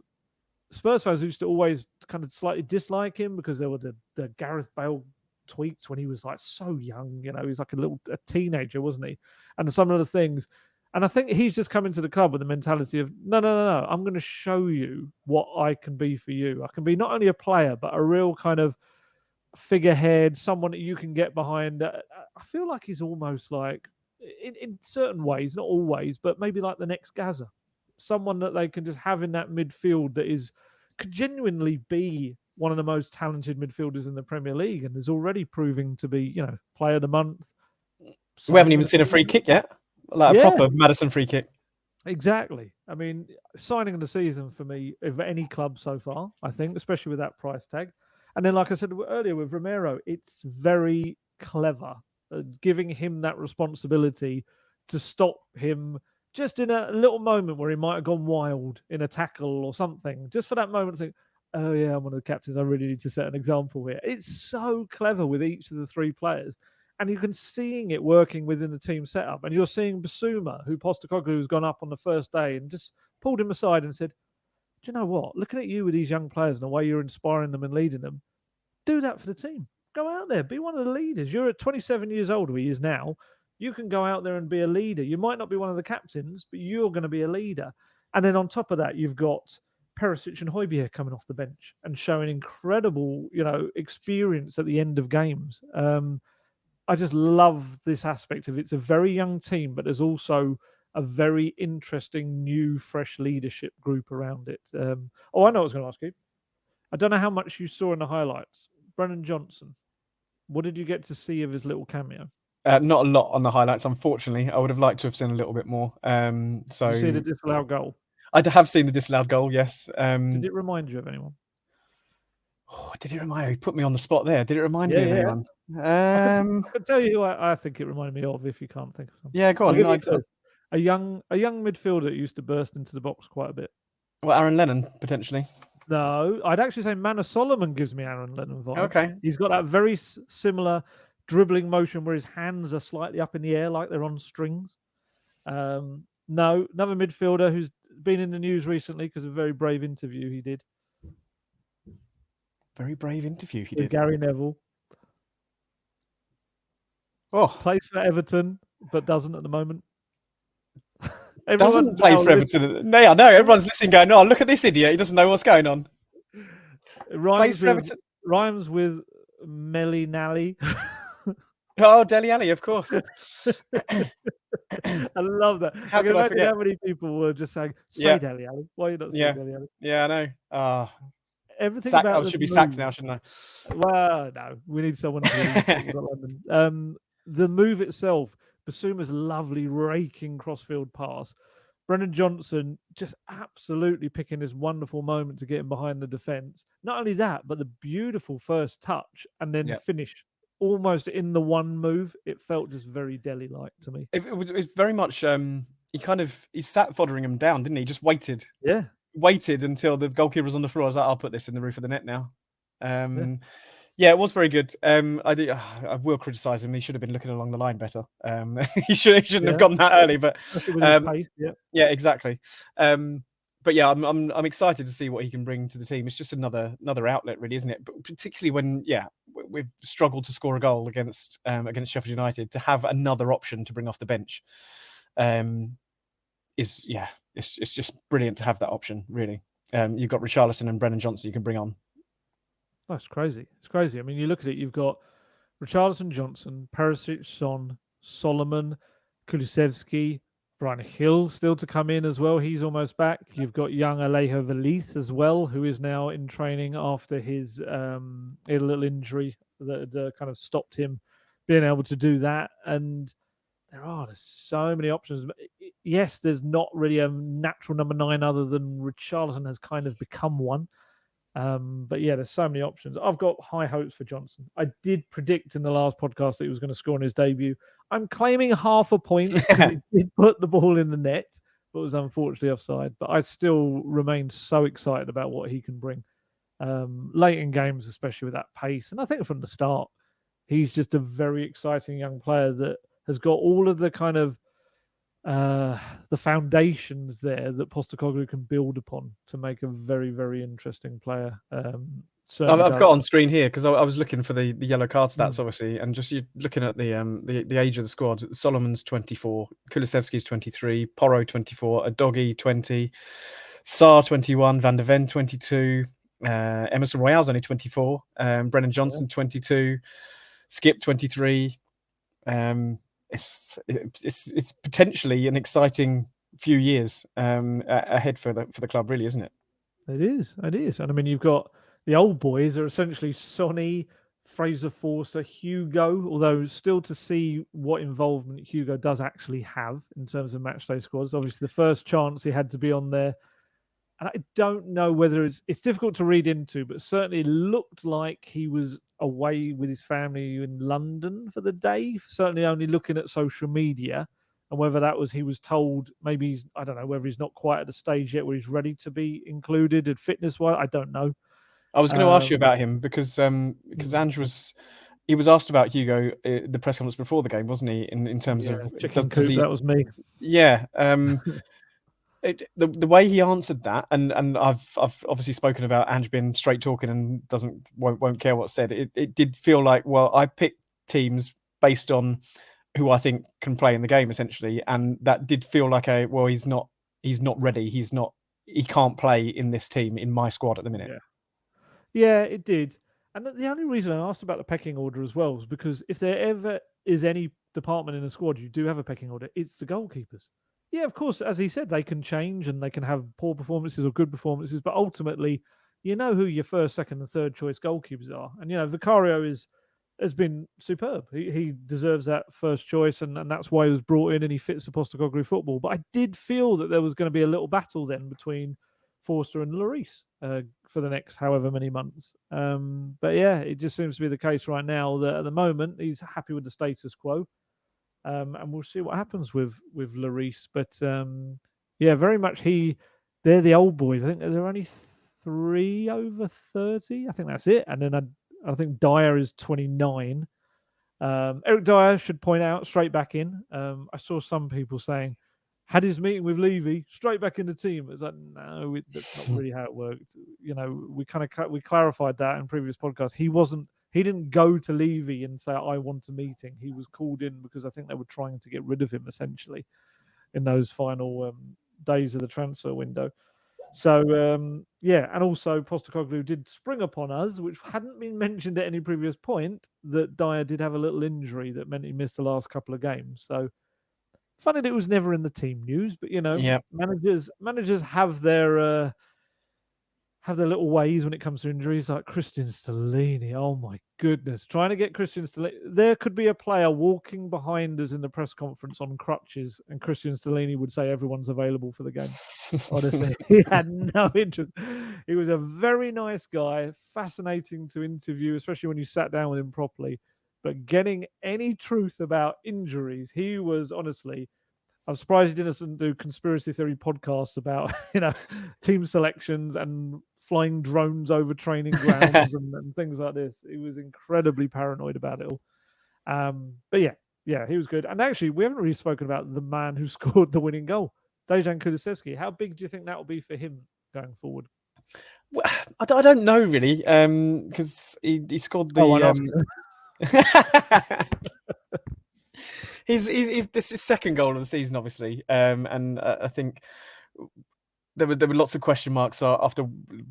Spurs fans used to always kind of slightly dislike him because there were the Gareth Bale tweets when he was like so young, he was like a teenager, wasn't he? And some of the things. And I think he's just come into the club with the mentality of, no, I'm going to show you what I can be for you. I can be not only a player, but a real kind of figurehead, someone that you can get behind. I feel like he's almost like, in certain ways, not always, but maybe like the next Gaza, someone that they can just have in that midfield that is could genuinely be one of the most talented midfielders in the Premier League, and is already proving to be, player of the month. We haven't even seen a free kick yet, like a proper Maddison free kick. Exactly. I mean, signing of the season for me of any club so far, I think, especially with that price tag. And then, like I said earlier with Romero, it's very clever, giving him that responsibility to stop him just in a little moment where he might have gone wild in a tackle or something. Just for that moment, think, oh yeah, I'm one of the captains. I really need to set an example here. It's so clever with each of the three players. And you can seeing it working within the team setup. And you're seeing Basuma, who Postecoglou has gone up on the first day and just pulled him aside and said, do you know what? Looking at you with these young players and the way you're inspiring them and leading them, do that for the team. Go out there, be one of the leaders. You're at 27 years old, who he is now. You can go out there and be a leader. You might not be one of the captains, but you're going to be a leader. And then on top of that, you've got Perisic and Højbjerg coming off the bench and showing incredible, experience at the end of games. I just love this aspect of it's a very young team, but there's also a very interesting, new, fresh leadership group around it. I know what I was going to ask you. I don't know how much you saw in the highlights. Brennan Johnson, what did you get to see of his little cameo? Not a lot on the highlights, unfortunately. I would have liked to have seen a little bit more. Did you see the disallowed goal? I have seen the disallowed goal, yes. Did it remind you of anyone? Did it remind you? He put me on the spot there. Did it remind me of anyone? I can tell you who I think it reminded me of if you can't think of something. Yeah, go on. A young midfielder that used to burst into the box quite a bit. Well, Aaron Lennon, potentially. No, I'd actually say Manor Solomon gives me Aaron Lennon vibes. Okay. He's got that very similar dribbling motion where his hands are slightly up in the air like they're on strings. No, another midfielder who's been in the news recently because of a very brave interview he did. Very brave interview he did. With Gary Neville. Oh. Plays for Everton, but doesn't at the moment. Doesn't play for Everton. No, I know. Everyone's listening going, oh, look at this idiot. He doesn't know what's going on. Plays for Everton. Rhymes with Melly Nally. Oh, Dele Alli, of course. I love that. How could I forget? How many people were just saying, say Dele Alli. Why are you not saying Dele Alli? Yeah, I know. Everything about I should be sacked now, shouldn't I? Well, no. We need someone to London. The move itself, Basuma's lovely raking crossfield pass. Brennan Johnson just absolutely picking this wonderful moment to get him behind the defence. Not only that, but the beautiful first touch and then finish almost in the one move. It felt just very Dele-like to me. It was very much, he sat foddering him down, didn't he? Just waited. Yeah. Waited until the goalkeeper was on the floor. I was like, I'll put this in the roof of the net now. Yeah, it was very good. I will criticise him. He should have been looking along the line better. He shouldn't have gone that early. But pace, yeah, exactly. But yeah, I'm excited to see what he can bring to the team. It's just another outlet, really, isn't it? But particularly when we've struggled to score a goal against Sheffield United, to have another option to bring off the bench, it's just brilliant to have that option. Really, you've got Richarlison and Brennan Johnson you can bring on. That's crazy. It's crazy. I mean, you look at it, you've got Richarlison, Johnson, Perisic, Son, Solomon, Kulusevski, Brian Hill still to come in as well. He's almost back. You've got young Alejo Velez as well, who is now in training after his little injury that kind of stopped him being able to do that. And there's so many options. Yes, there's not really a natural number 9 other than Richarlison has kind of become one. But yeah, there's so many options. I've got high hopes for Johnson. I did predict in the last podcast that he was going to score on his debut. I'm claiming half a point because he did put the ball in the net, but was unfortunately offside. But I still remain so excited about what he can bring late in games, especially with that pace. And I think from the start, he's just a very exciting young player that has got all of the kind of the foundations there that Postecoglou can build upon to make a very, very interesting player. I've got on screen here because I was looking for the yellow card stats, obviously, and just you're looking at the age of the squad. Solomon's 24, Kulusevski's 23, Porro 24, Adogi 20, Sarr 21, Van der Ven 22, Emerson Royale's only 24, Brennan Johnson 22, Skip 23. It's potentially an exciting few years ahead for the club, really, isn't it? It is. And I mean, you've got the old boys are essentially Sonny, Fraser Forster, Hugo, although still to see what involvement Hugo does actually have in terms of matchday squads. Obviously, the first chance he had to be on there. And I don't know whether it's difficult to read into, but certainly it looked like he was away with his family in London for the day, certainly only looking at social media. And whether that was he was told, maybe he's, I don't know, whether he's not quite at the stage yet where he's ready to be included and fitness wise, I don't know. I was going to ask you about him because Mm. Ange was asked about Hugo at the press conference before the game, wasn't he? In terms Yeah, of chicken does coop, he? that was me. Yeah. The way he answered that, and I've obviously spoken about Ange being straight talking and won't care what's said. It did feel like, well, I picked teams based on who I think can play in the game essentially, and that did feel like he's not ready. He can't play in this team in my squad at the minute. Yeah, it did. And the only reason I asked about the pecking order as well was because if there ever is any department in a squad you do have a pecking order, it's the goalkeepers. Yeah, of course, as he said, they can change and they can have poor performances or good performances, but ultimately, you know who your first, second, and third choice goalkeepers are. And Vicario has been superb. He deserves that first choice, and that's why he was brought in and he fits the Postecoglou football. But I did feel that there was going to be a little battle then between Forster and Lloris for the next however many months. But yeah, it just seems to be the case right now that at the moment he's happy with the status quo, and we'll see what happens with Lloris. But yeah, very much they're the old boys. I think they're only 3 over 30. I think that's it. And then I think Dyer is 29. Eric Dyer should point out straight back in. I saw some people saying had his meeting with Levy straight back in the team. It's like no, that's not really how it worked. We clarified that in previous podcasts. He didn't go to Levy and say I want a meeting. He was called in because I think they were trying to get rid of him essentially in those final days of the transfer window. So yeah, and also Postecoglou did spring upon us, which hadn't been mentioned at any previous point, that Dyer did have a little injury that meant he missed the last couple of games. So funny that it was never in the team news, but Yeah. managers have their little ways when it comes to injuries, like Christian Stellini. Oh my goodness, trying to get Christian Stellini. There could be a player walking behind us in the press conference on crutches, and Christian Stellini would say everyone's available for the game. Honestly, he had no interest. He was a very nice guy, fascinating to interview, especially when you sat down with him properly. But getting any truth about injuries, he was honestly. I'm surprised he didn't do conspiracy theory podcasts about team selections and flying drones over training grounds and things like this. He was incredibly paranoid about it all. But yeah, he was good. And actually, we haven't really spoken about the man who scored the winning goal, Dejan Kulusevski. How big do you think that will be for him going forward? Well, I don't know really, because he scored the. Oh, This is his second goal of the season, obviously, and I think there were lots of question marks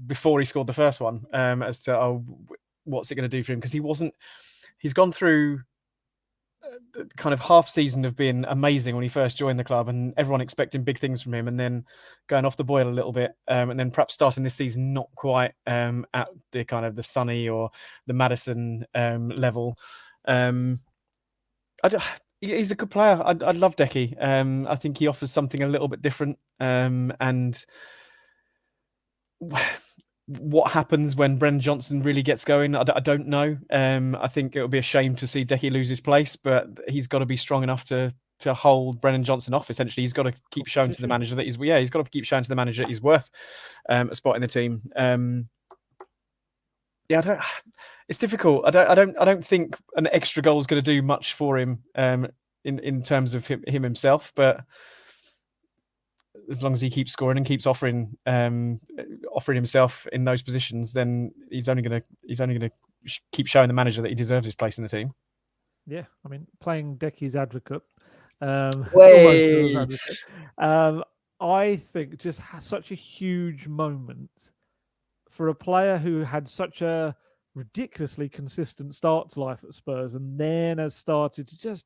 before he scored the first one, as to what's it going to do for him, because he's gone through the kind of half season of being amazing when he first joined the club, and everyone expecting big things from him, and then going off the boil a little bit, and then perhaps starting this season not quite at the kind of the Sonny or the Maddison level. He's a good player. I love Decky. I think he offers something a little bit different. And what happens when Brennan Johnson really gets going, I don't know. I think it would be a shame to see Decky lose his place, but he's got to be strong enough to hold Brennan Johnson off. Essentially, he's got to keep showing to the manager that he's got to keep showing to the manager that he's worth a spot in the team. Yeah, it's difficult. I don't think an extra goal is going to do much for him in terms of him himself, but as long as he keeps scoring and keeps offering himself in those positions, then he's only going to keep showing the manager that he deserves his place in the team. Yeah, I mean, playing Decky's advocate. I think just such a huge moment for a player who had such a ridiculously consistent start to life at Spurs and then has started to just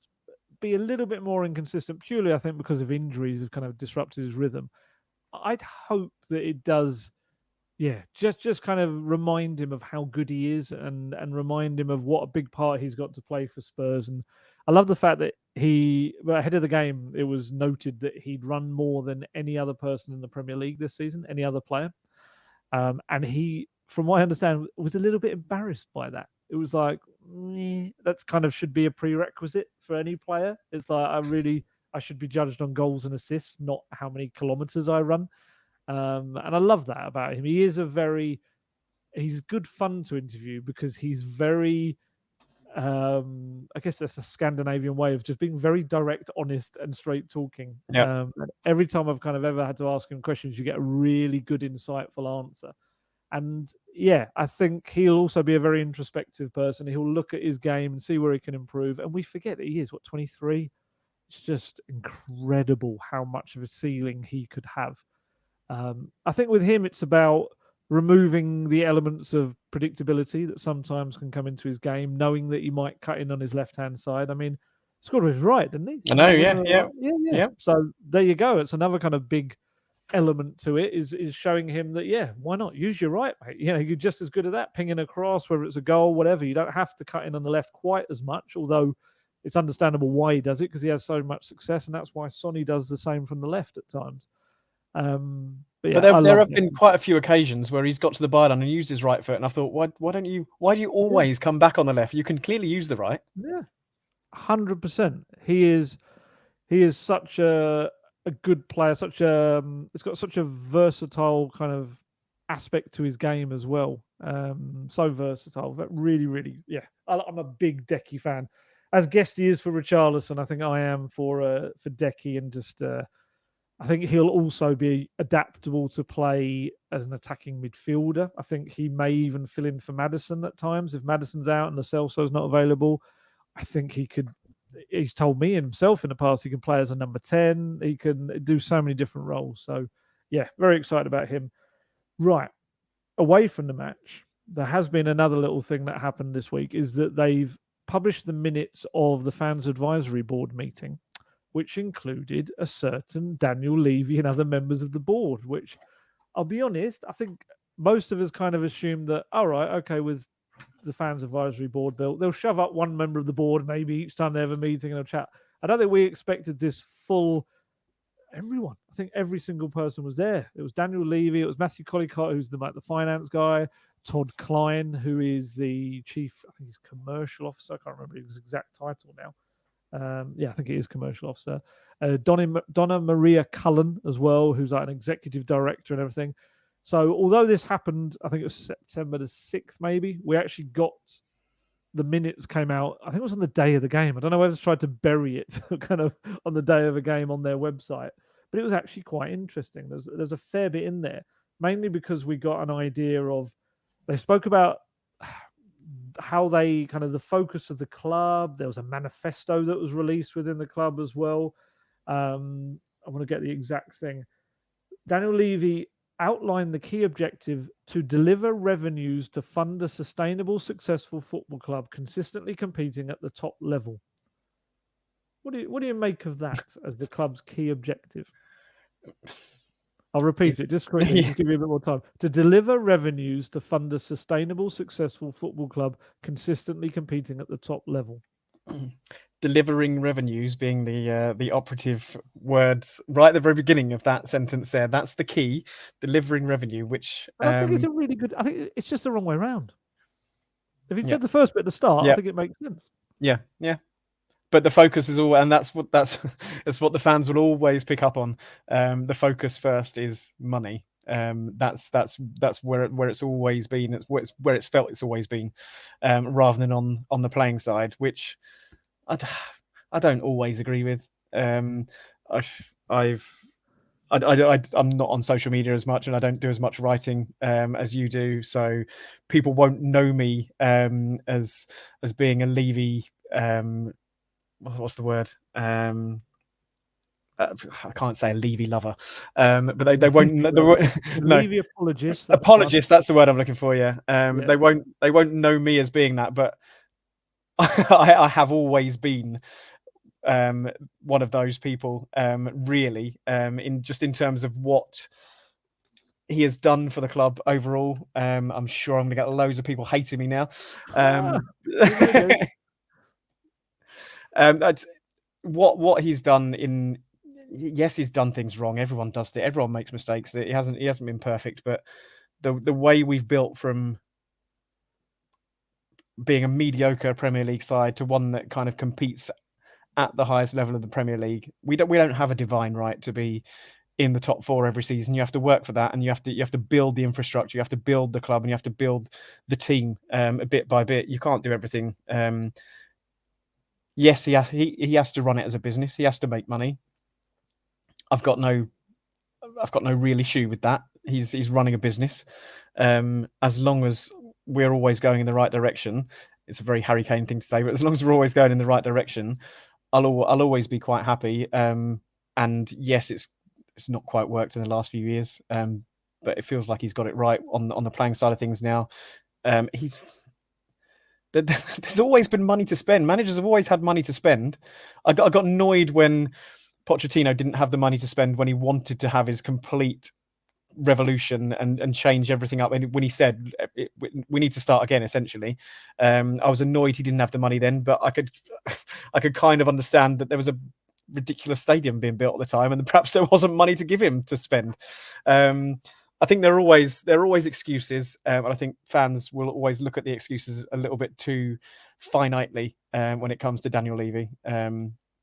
be a little bit more inconsistent, purely, I think, because of injuries have kind of disrupted his rhythm. I'd hope that it does Yeah, just kind of remind him of how good he is, and remind him of what a big part he's got to play for Spurs. And I love the fact that ahead of the game, it was noted that he'd run more than any other person in the Premier League this season, any other player. And he, from what I understand, was a little bit embarrassed by that. It was like, that's kind of should be a prerequisite for any player. It's like, I should be judged on goals and assists, not how many kilometers I run. And I love that about him. He's good fun to interview because he's very, I guess that's a Scandinavian way of just being very direct, honest, and straight talking. Yeah. And every time I've kind of ever had to ask him questions, you get a really good, insightful answer. And yeah, I think he'll also be a very introspective person. He'll look at his game and see where he can improve. And we forget that he is, 23? It's just incredible how much of a ceiling he could have. I think with him, it's about removing the elements of predictability that sometimes can come into his game, knowing that he might cut in on his left-hand side. I mean, scored with his right, didn't he? I know, Yeah. So there you go. It's another kind of big element to it, is showing him that, yeah, why not use your right, mate? You know, you're just as good at that, pinging across, whether it's a goal, whatever. You don't have to cut in on the left quite as much, although it's understandable why he does it, because he has so much success, and that's why Sonny does the same from the left at times. But yeah, there have been quite a few occasions where he's got to the byline and used his right foot, and I thought, why do you always come back on the left? You can clearly use the right. Yeah, 100%. He is such a good player. It's got such a versatile kind of aspect to his game as well. So versatile, but really, yeah. I'm a big Decky fan. As Guesty is for Richarlison, I think I am for Decky, and just I think he'll also be adaptable to play as an attacking midfielder. I think he may even fill in for Maddison at times if Maddison's out and Lo Celso's not available. I think he could. He's told me himself in the past he can play as a number 10. He can do so many different roles. So, yeah, very excited about him. Right, away from the match, there has been another little thing that happened this week, is that they've published the minutes of the Fans Advisory Board meeting, which included a certain Daniel Levy and other members of the board, which, I'll be honest, I think most of us kind of assumed that, all right, okay, with the Fans Advisory Board, they'll shove up one member of the board maybe each time they have a meeting and a chat. I don't think we expected this full everyone. I think every single person was there. It was Daniel Levy, it was Matthew Collicott, who's the finance guy, Todd Klein, who is the chief, I think he's commercial officer. I can't remember his exact title now. I think it is commercial officer. Donna Maria Cullen as well, who's like an executive director and everything. So although this happened, I think it was September the 6th, maybe, we actually got the minutes came out. I think it was on the day of the game. I don't know whether they tried to bury it kind of on the day of a game on their website, but it was actually quite interesting. There's a fair bit in there, mainly because we got an idea of, they spoke about how they kind of the focus of the club. There was a manifesto that was released within the club as well. I want to get the exact thing. Daniel Levy outlined the key objective to deliver revenues to fund a sustainable, successful football club consistently competing at the top level. What do you make of that as the club's key objective? I'll repeat it just quickly, just give you a bit more time. To deliver revenues to fund a sustainable, successful football club consistently competing at the top level. Delivering revenues being the operative words right at the very beginning of that sentence there. That's the key. Delivering revenue, which I think it's a really good. I think it's just the wrong way around. If you said the first bit at the start, I think it makes sense. Yeah. But the focus is all, and that's what the fans will always pick up on. The focus first is money. That's where it's always been. It's where it's felt it's always been, rather than on the playing side, which I don't always agree with. I'm not on social media as much, and I don't do as much writing as you do, so people won't know me as being a Levy. What's the word? I can't say a Levy lover, but they won't. No, Levy apologist. Apologist. That's the word I'm looking for. Yeah. They won't know me as being that, but I have always been one of those people. Really, in terms of what he has done for the club overall. I'm sure I'm going to get loads of people hating me now. That's what he's done in. Yes, he's done things wrong. Everyone does it. Everyone makes mistakes. He hasn't been perfect, but the way we've built from being a mediocre Premier League side to one that kind of competes at the highest level of the Premier League, we don't have a divine right to be in the top 4 every season. You have to work for that, and you have to build the infrastructure, you have to build the club, and you have to build the team a bit by bit. You can't do everything. Yes, he has to run it as a business. He has to make money. I've got no real issue with that. He's running a business. As long as we're always going in the right direction, it's a very Harry Kane thing to say, but as long as we're always going in the right direction, I'll always be quite happy. And yes, it's not quite worked in the last few years, but it feels like he's got it right on the playing side of things now. There's always been money to spend. Managers have always had money to spend. I got annoyed when Pochettino didn't have the money to spend when he wanted to have his complete revolution and change everything up. And when he said we need to start again, essentially, I was annoyed he didn't have the money then. But I could kind of understand that there was a ridiculous stadium being built at the time, and perhaps there wasn't money to give him to spend. I think there are always excuses, and I think fans will always look at the excuses a little bit too finitely when it comes to Daniel Levy.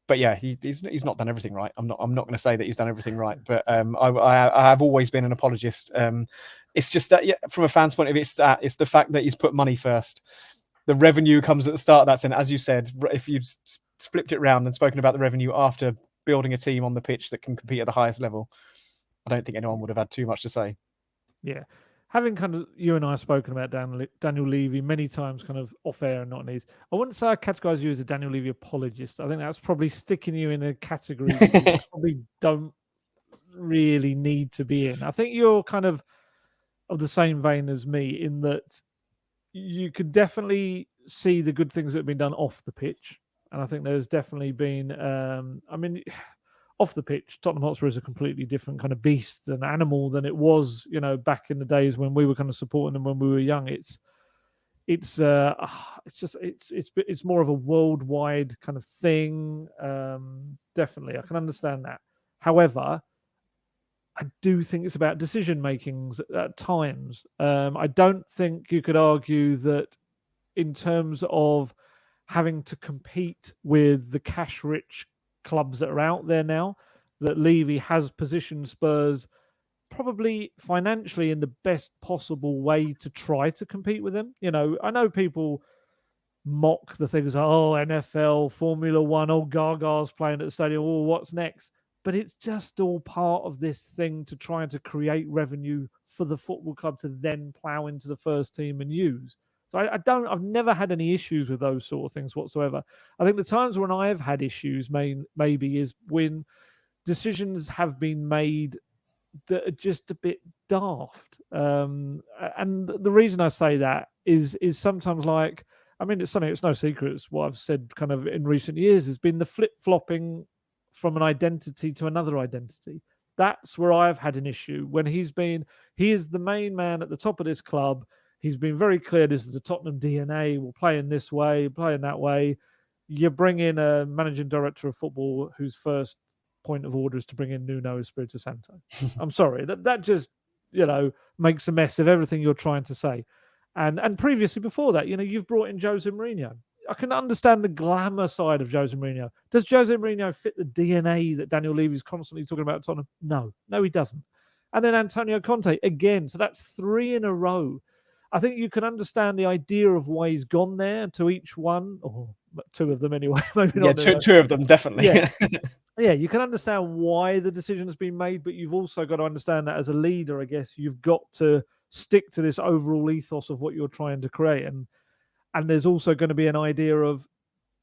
But yeah, he's not done everything right. I'm not going to say that he's done everything right, but I have always been an apologist. It's just that from a fan's point of view, it's the fact that he's put money first. The revenue comes at the start of that, and as you said, if you flipped it around and spoken about the revenue after building a team on the pitch that can compete at the highest level, I don't think anyone would have had too much to say. Yeah. Having kind of you and I spoken about Daniel Levy many times, kind of off air and not on these, I wouldn't say I categorise you as a Daniel Levy apologist. I think that's probably sticking you in a category that you probably don't really need to be in. I think you're kind of the same vein as me in that you could definitely see the good things that have been done off the pitch. And I think there's definitely been, off the pitch, Tottenham Hotspur is a completely different kind of beast and animal than it was, back in the days when we were kind of supporting them when we were young. It's more of a worldwide kind of thing. Definitely, I can understand that. However, I do think it's about decision makings at times. I don't think you could argue that in terms of having to compete with the cash-rich clubs that are out there now, that Levy has positioned Spurs probably financially in the best possible way to try to compete with them. I know people mock the things, NFL, Formula One, Gaga's playing at the stadium, what's next? But it's just all part of this thing to try to create revenue for the football club to then plough into the first team and use. So I've never had any issues with those sort of things whatsoever. I think the times when I've had issues maybe is when decisions have been made that are just a bit daft. And the reason I say that is sometimes like, it's no secret. It's what I've said kind of in recent years has been the flip-flopping from an identity to another identity. That's where I've had an issue when he is the main man at the top of this club. He's been very clear, this is the Tottenham DNA. We'll play in this way, play in that way. You bring in a managing director of football whose first point of order is to bring in Nuno Espirito Santo. I'm sorry, that just, makes a mess of everything you're trying to say. And previously before that, you've brought in Jose Mourinho. I can understand the glamour side of Jose Mourinho. Does Jose Mourinho fit the DNA that Daniel Levy is constantly talking about at Tottenham? No, he doesn't. And then Antonio Conte again. So that's 3 in a row. I think you can understand the idea of why he's gone there to each one, or 2 of them anyway. Maybe not. Two of them definitely. Yeah, you can understand why the decision has been made, but you've also got to understand that as a leader, I guess, you've got to stick to this overall ethos of what you're trying to create. And there's also going to be an idea of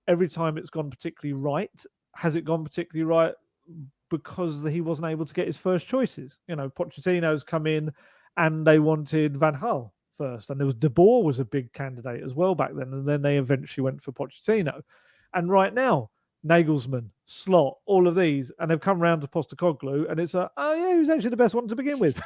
every time it's gone particularly right, has it gone particularly right because he wasn't able to get his first choices? Pochettino's come in and they wanted Van Gaal first, and there was De Boer was a big candidate as well back then, and then they eventually went for Pochettino. And right now, Nagelsmann, Slot, all of these, and they've come round to Postecoglou, and it's who's actually the best one to begin with?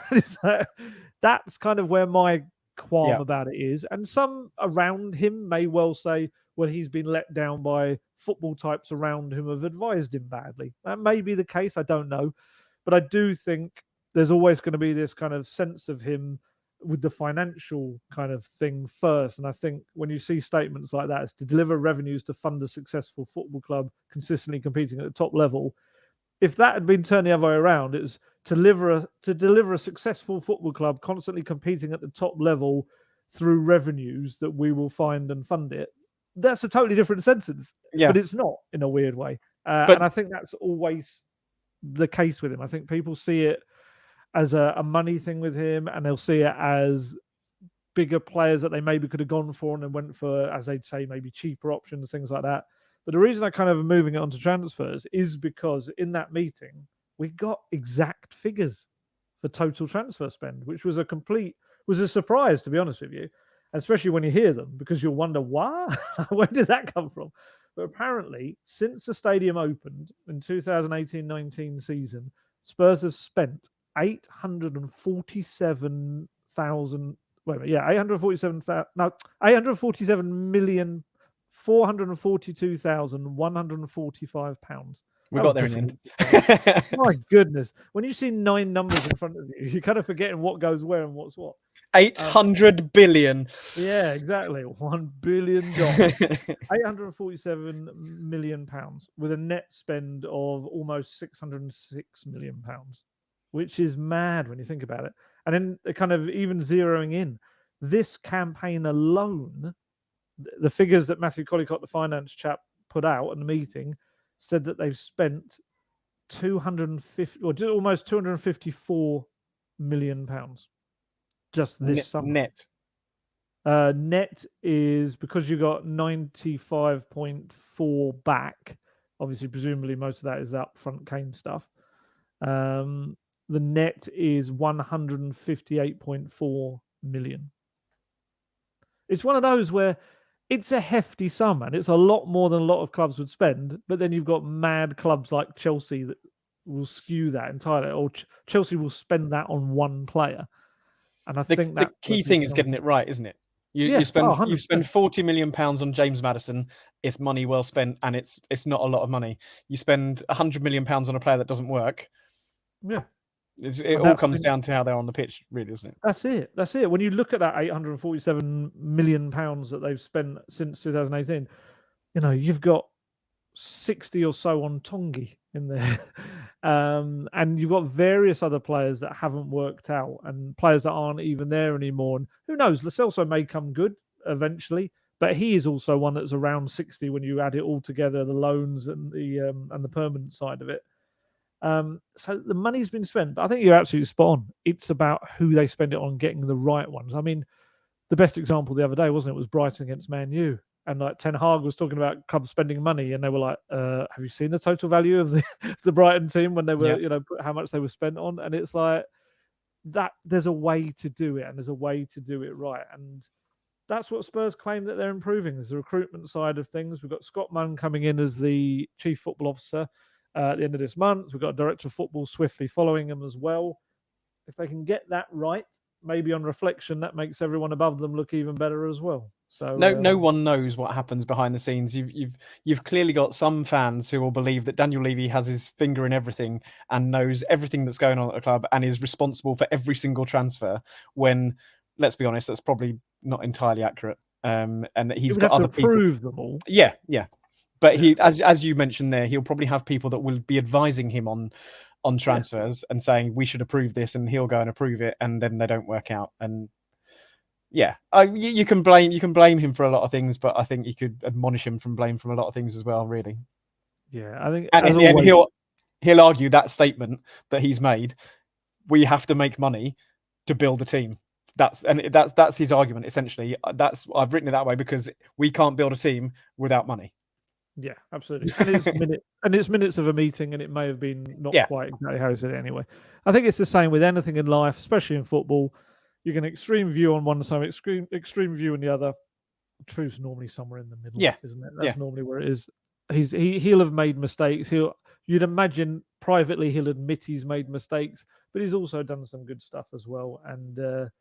That's kind of where my qualm about it is. And some around him may well say, well, he's been let down by football types around whom have advised him badly. That may be the case, I don't know. But I do think there's always going to be this kind of sense of him with the financial kind of thing first. And I think when you see statements like that, it's to deliver revenues to fund a successful football club consistently competing at the top level. If that had been turned the other way around, it was to deliver a successful football club constantly competing at the top level through revenues that we will find and fund it. That's a totally different sentence, but it's not in a weird way. And I think that's always the case with him. I think people see it as a money thing with him, and they'll see it as bigger players that they maybe could have gone for and then went for, as they'd say, maybe cheaper options, things like that. But the reason I kind of am moving it onto transfers is because in that meeting, we got exact figures for total transfer spend, which was a surprise, to be honest with you, especially when you hear them, because you'll wonder, why? Where did that come from? But apparently, since the stadium opened in 2018-19 season, Spurs have spent 847,442,145 pounds. We got there in the end. My goodness. When you see 9 numbers in front of you, you're kind of forgetting what goes where and what's what. 800 billion. Yeah, exactly. $1 billion. 847 million pounds with a net spend of almost 606 million pounds, which is mad when you think about it. And then kind of even zeroing in this campaign alone, the figures that Matthew Collicott, the finance chap, put out in the meeting said that they've spent 250 or just almost 254 million pounds just this summer. Net. Net is because you got 95.4 back. Obviously, presumably most of that is upfront Kane stuff. The net is 158.4 million. It's one of those where it's a hefty sum and it's a lot more than a lot of clubs would spend. But then you've got mad clubs like Chelsea that will skew that entirely, or Chelsea will spend that on one player. And I think the key thing is getting it right, isn't it? You spend 40 million pounds on James Maddison. It's money well spent, and it's not a lot of money. You spend 100 million pounds on a player that doesn't work. Yeah, it all comes down to how they're on the pitch, really, isn't it? That's it. That's it. When you look at that 847 million pounds that they've spent since 2018, you've got 60 or so on Tongi in there. And you've got various other players that haven't worked out and players that aren't even there anymore. And who knows, Lo Celso may come good eventually, but he is also one that's around 60 when you add it all together, the loans and the permanent side of it. So the money's been spent, but I think you're absolutely spot on. It's about who they spend it on, getting the right ones. I mean, the best example the other day, wasn't it, was Brighton against Man U. And like Ten Hag was talking about clubs spending money, and they were like, "Have you seen the total value of the Brighton team when they were, how much they were spent on?" And it's like that. There's a way to do it, and there's a way to do it right, and that's what Spurs claim that they're improving. There's the recruitment side of things. We've got Scott Munn coming in as the chief football officer at the end of this month. We've got a director of football swiftly following him as well. If they can get that right, maybe on reflection, that makes everyone above them look even better as well. So no one knows what happens behind the scenes. You've clearly got some fans who will believe that Daniel Levy has his finger in everything and knows everything that's going on at the club and is responsible for every single transfer. When, let's be honest, that's probably not entirely accurate. And that he's got other people. Prove them all. Yeah. But he, as you mentioned there, he'll probably have people that will be advising him on transfers and saying we should approve this, and he'll go and approve it, and then they don't work out. And you can blame him for a lot of things, but I think you could admonish him from blame from a lot of things as well, really. Yeah, I think, and he'll argue that statement that he's made. We have to make money to build a team. That's his argument essentially. I've written it that way because we can't build a team without money. Yeah, absolutely. And it's minutes of a meeting, and it may have been not quite exactly how he said it anyway. I think it's the same with anything in life, especially in football. You get an extreme view on one side, extreme view on the other. The truth's normally somewhere in the middle, isn't it? That's normally where it is. he'll have made mistakes. You'd imagine privately he'll admit he's made mistakes, but he's also done some good stuff as well. And it'd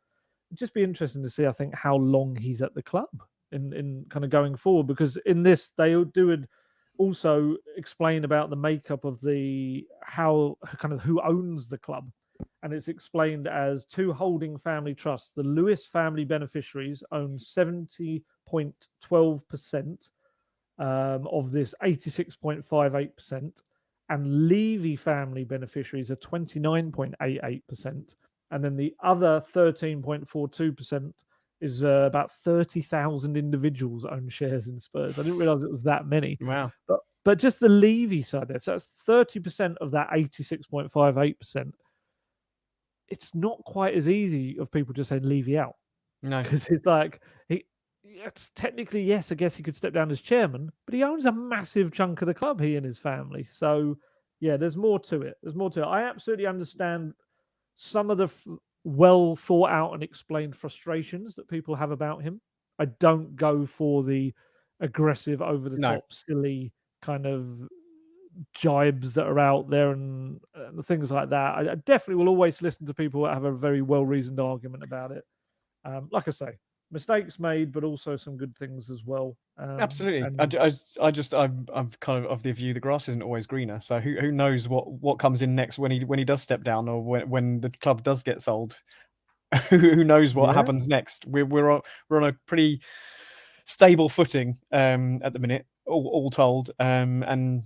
just be interesting to see, I think, how long he's at the club in kind of going forward, because in this they would also explain about the makeup of how kind of who owns the club. And it's explained as two holding family trusts. The Lewis family beneficiaries own 70.12% of this 86.58%, and Levy family beneficiaries are 29.88%, and then the other 13.42% is about 30,000 individuals own shares in Spurs. I didn't realize it was that many. Wow. But just the Levy side there, so that's 30% of that 86.58%. It's not quite as easy of people just saying Levy out. No. Because it's like it's technically, yes, I guess he could step down as chairman, but he owns a massive chunk of the club, he and his family. So yeah, there's more to it. I absolutely understand some of the well thought out and explained frustrations that people have about him. I don't go for the aggressive, over the top, silly kind of jibes that are out there and things like that. I definitely will always listen to people that have a very well reasoned argument about it. Like I say, mistakes made, but also some good things as well. Absolutely. And I'm kind of the view the grass isn't always greener. So who knows what comes in next when he does step down, or when the club does get sold. Who knows what happens next? We're on a pretty stable footing at the minute, all told. And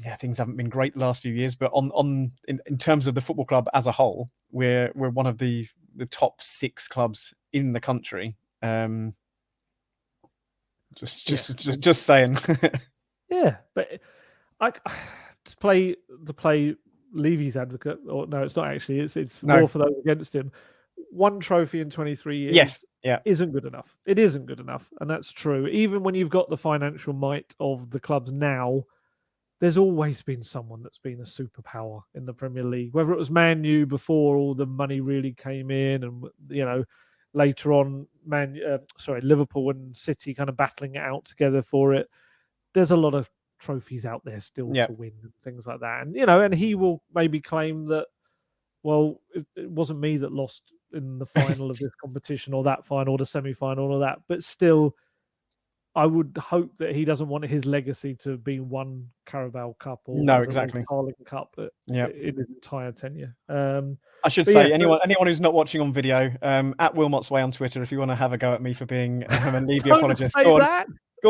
yeah, things haven't been great the last few years, but in terms of the football club as a whole, we're one of the top 6 clubs in the country. Just saying. Yeah, but to play Levy's advocate, or no, it's not actually. It's more for those against him. One trophy in 23 years, yes, yeah, isn't good enough. It isn't good enough, and that's true. Even when you've got the financial might of the clubs now, there's always been someone that's been a superpower in the Premier League. Whether it was Man U before all the money really came in, and later on, Liverpool and City kind of battling it out together for it. There's a lot of trophies out there still to win and things like that. And he will maybe claim that, well, it wasn't me that lost in the final of this competition, or that final, or the semi-final, or that. But still, I would hope that he doesn't want his legacy to be one Carabao Cup or exactly Carling Cup in his entire tenure. I should say, anyone who's not watching on video, at Wilmot's Way on Twitter, if you want to have a go at me for being a Levy apologist, go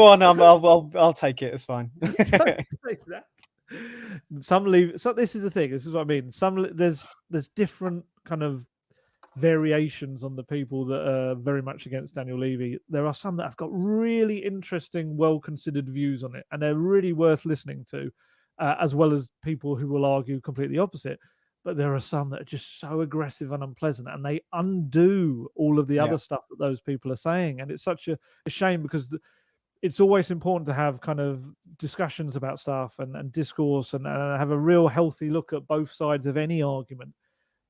on. I'll take it. It's fine. Some leave. So this is the thing. This is what I mean. There's different kind of variations on the people that are very much against Daniel Levy. There are some that have got really interesting, well-considered views on it, and they're really worth listening to, as well as people who will argue completely opposite. But there are some that are just so aggressive and unpleasant, and they undo all of the other stuff that those people are saying. And it's such a shame, because it's always important to have kind of discussions about stuff and discourse and have a real healthy look at both sides of any argument.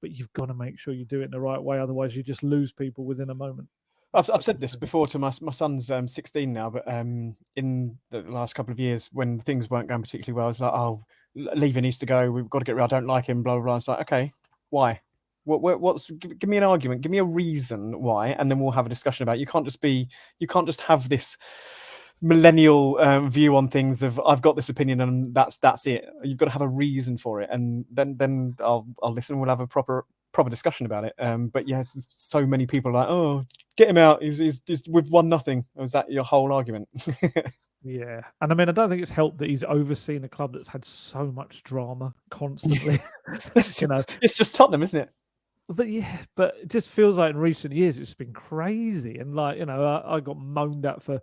But you've got to make sure you do it in the right way. Otherwise, you just lose people within a moment. I've said this before to my son's 16 now, but in the last couple of years, when things weren't going particularly well, I was like, oh, Levy needs to go. We've got to get rid. I don't like him, blah, blah, blah. It's like, okay, why? Give me an argument. Give me a reason why, and then we'll have a discussion about it. You can't just have this millennial view on things of, I've got this opinion and that's it. You've got to have a reason for it, and then I'll listen. We'll have a proper discussion about it. But yeah, so many people are like, oh, get him out. He's we've won nothing. Was that your whole argument? Yeah, and I mean, I don't think it's helped that he's overseen a club that's had so much drama constantly. It's just Tottenham, isn't it? But yeah, but it just feels like in recent years it's been crazy, and I got moaned at for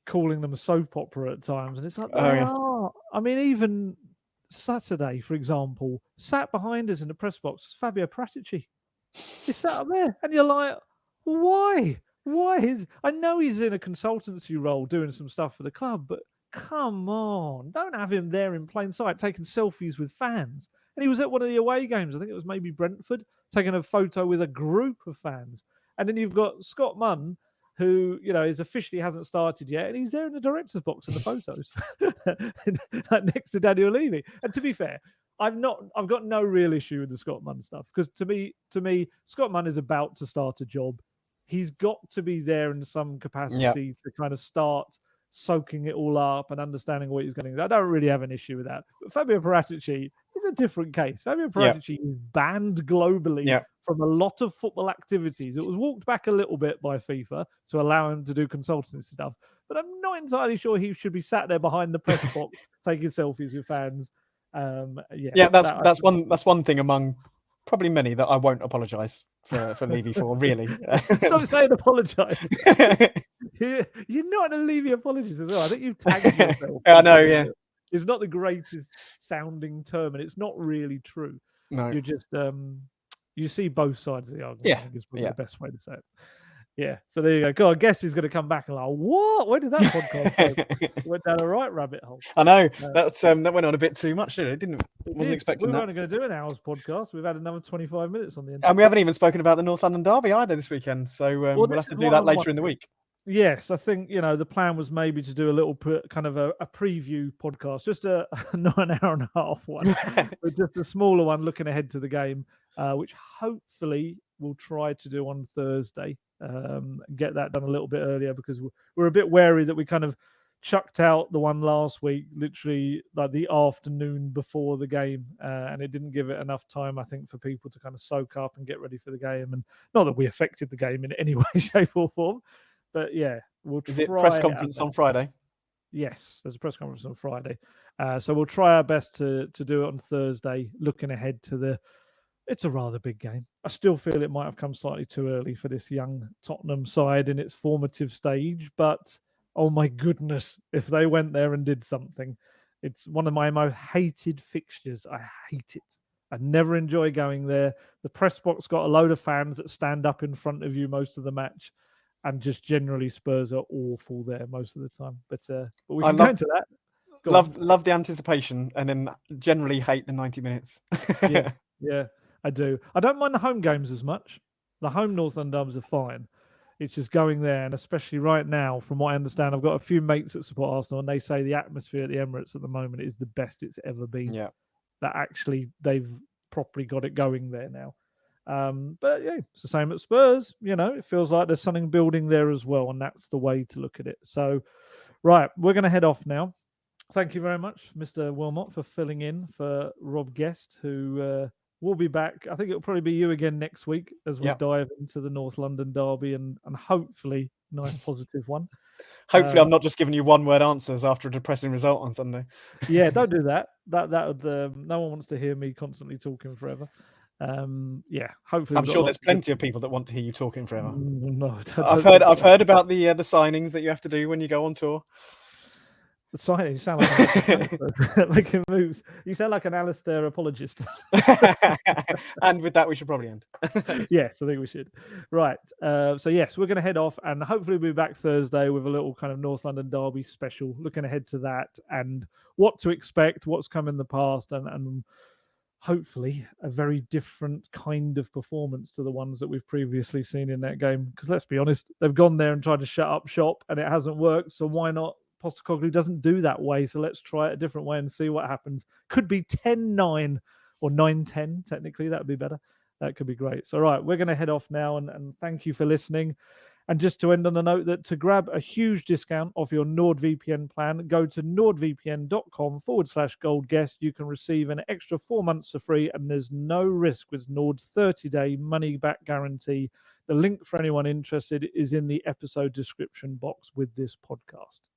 calling them a soap opera at times, and it's like they are. I mean, even Saturday, for example, sat behind us in the press box, Fabio Paratici. He sat up there, and you're like, why? I know he's in a consultancy role doing some stuff for the club, but come on, don't have him there in plain sight taking selfies with fans. And he was at one of the away games, I think it was maybe Brentford, taking a photo with a group of fans. And then you've got Scott Munn, who, is officially hasn't started yet, and he's there in the director's box in the photos, like next to Daniel Levy. And to be fair, I've got no real issue with the Scott Munn stuff, because to me, Scott Munn is about to start a job. He's got to be there in some capacity to kind of start soaking it all up and understanding what he's going to do. I don't really have an issue with that. But Fabio Paratici is a different case. Fabio Paratici is banned globally from a lot of football activities. It was walked back a little bit by FIFA to allow him to do consultancy stuff, but I'm not entirely sure he should be sat there behind the press box taking selfies with fans. That's one thing among probably many that I won't apologise for Levy for, really. Stop saying apologise. You're not a Levy apologist as well. I think you've tagged yourself. I know, It's not the greatest sounding term, and it's not really true. No. You're just you see both sides of the argument. I think is probably the best way to say it. Yeah. So there you go. God, I guess he's going to come back and like, what? Where did that podcast go? Went down a right rabbit hole. I know. That went on a bit too much, didn't it? Wasn't expecting that. We were only going to do an hour's podcast. We've had another 25 minutes on the end. And we haven't even spoken about the North London derby either this weekend. So we'll have to do that later in the week. Yes, I think, the plan was maybe to do a little kind of a preview podcast, just not an hour and a half one, but just a smaller one looking ahead to the game, which hopefully we'll try to do on Thursday. Get that done a little bit earlier, because we're a bit wary that we kind of chucked out the one last week, literally like the afternoon before the game, and it didn't give it enough time, I think, for people to kind of soak up and get ready for the game. And not that we affected the game in any way, shape, or form, but we'll try. Is it press conference on Friday? Yes, there's a press conference on Friday, so we'll try our best to do it on Thursday, looking ahead to it's a rather big game. I still feel it might have come slightly too early for this young Tottenham side in its formative stage, but oh my goodness, if they went there and did something. It's one of my most hated fixtures. I hate it. I never enjoy going there. The press box got a load of fans that stand up in front of you most of the match, and just generally Spurs are awful there most of the time. But we can go into that. Love the anticipation, and then generally hate the 90 minutes. Yeah, I do. I don't mind the home games as much. The home North London derbs are fine. It's just going there, and especially right now, from what I understand, I've got a few mates that support Arsenal, and they say the atmosphere at the Emirates at the moment is the best it's ever been. Yeah, that actually they've properly got it going there now. But it's the same at Spurs. It feels like there's something building there as well, and that's the way to look at it. So, right, we're going to head off now. Thank you very much, Mr. Wilmot, for filling in for Rob Guest, who will be back. I think it'll probably be you again next week as we dive into the North London derby, and hopefully nice positive one. Hopefully, I'm not just giving you one-word answers after a depressing result on Sunday. Yeah, don't do that. That would no one wants to hear me constantly talking forever. Hopefully, I'm sure there's plenty of people that want to hear you talking forever. No, I've heard about the signings that you have to do when you go on tour. The signing, you sound like making moves. You sound like an Alasdair apologist. And with that, we should probably end. Yes, I think we should. Right. So yes, we're going to head off, and hopefully we'll be back Thursday with a little kind of North London derby special, looking ahead to that and what to expect, what's come in the past, and hopefully a very different kind of performance to the ones that we've previously seen in that game. Because let's be honest, they've gone there and tried to shut up shop, and it hasn't worked. So why not? Postecoglou doesn't do that way, so let's try it a different way and see what happens. Could be 10-9 or 9-10, technically. That would be better. That could be great. So, right, we're going to head off now, and thank you for listening. And just to end on the note that to grab a huge discount off your NordVPN plan, go to nordvpn.com/goldguest. You can receive an extra 4 months for free, and there's no risk with Nord's 30-day money-back guarantee. The link for anyone interested is in the episode description box with this podcast.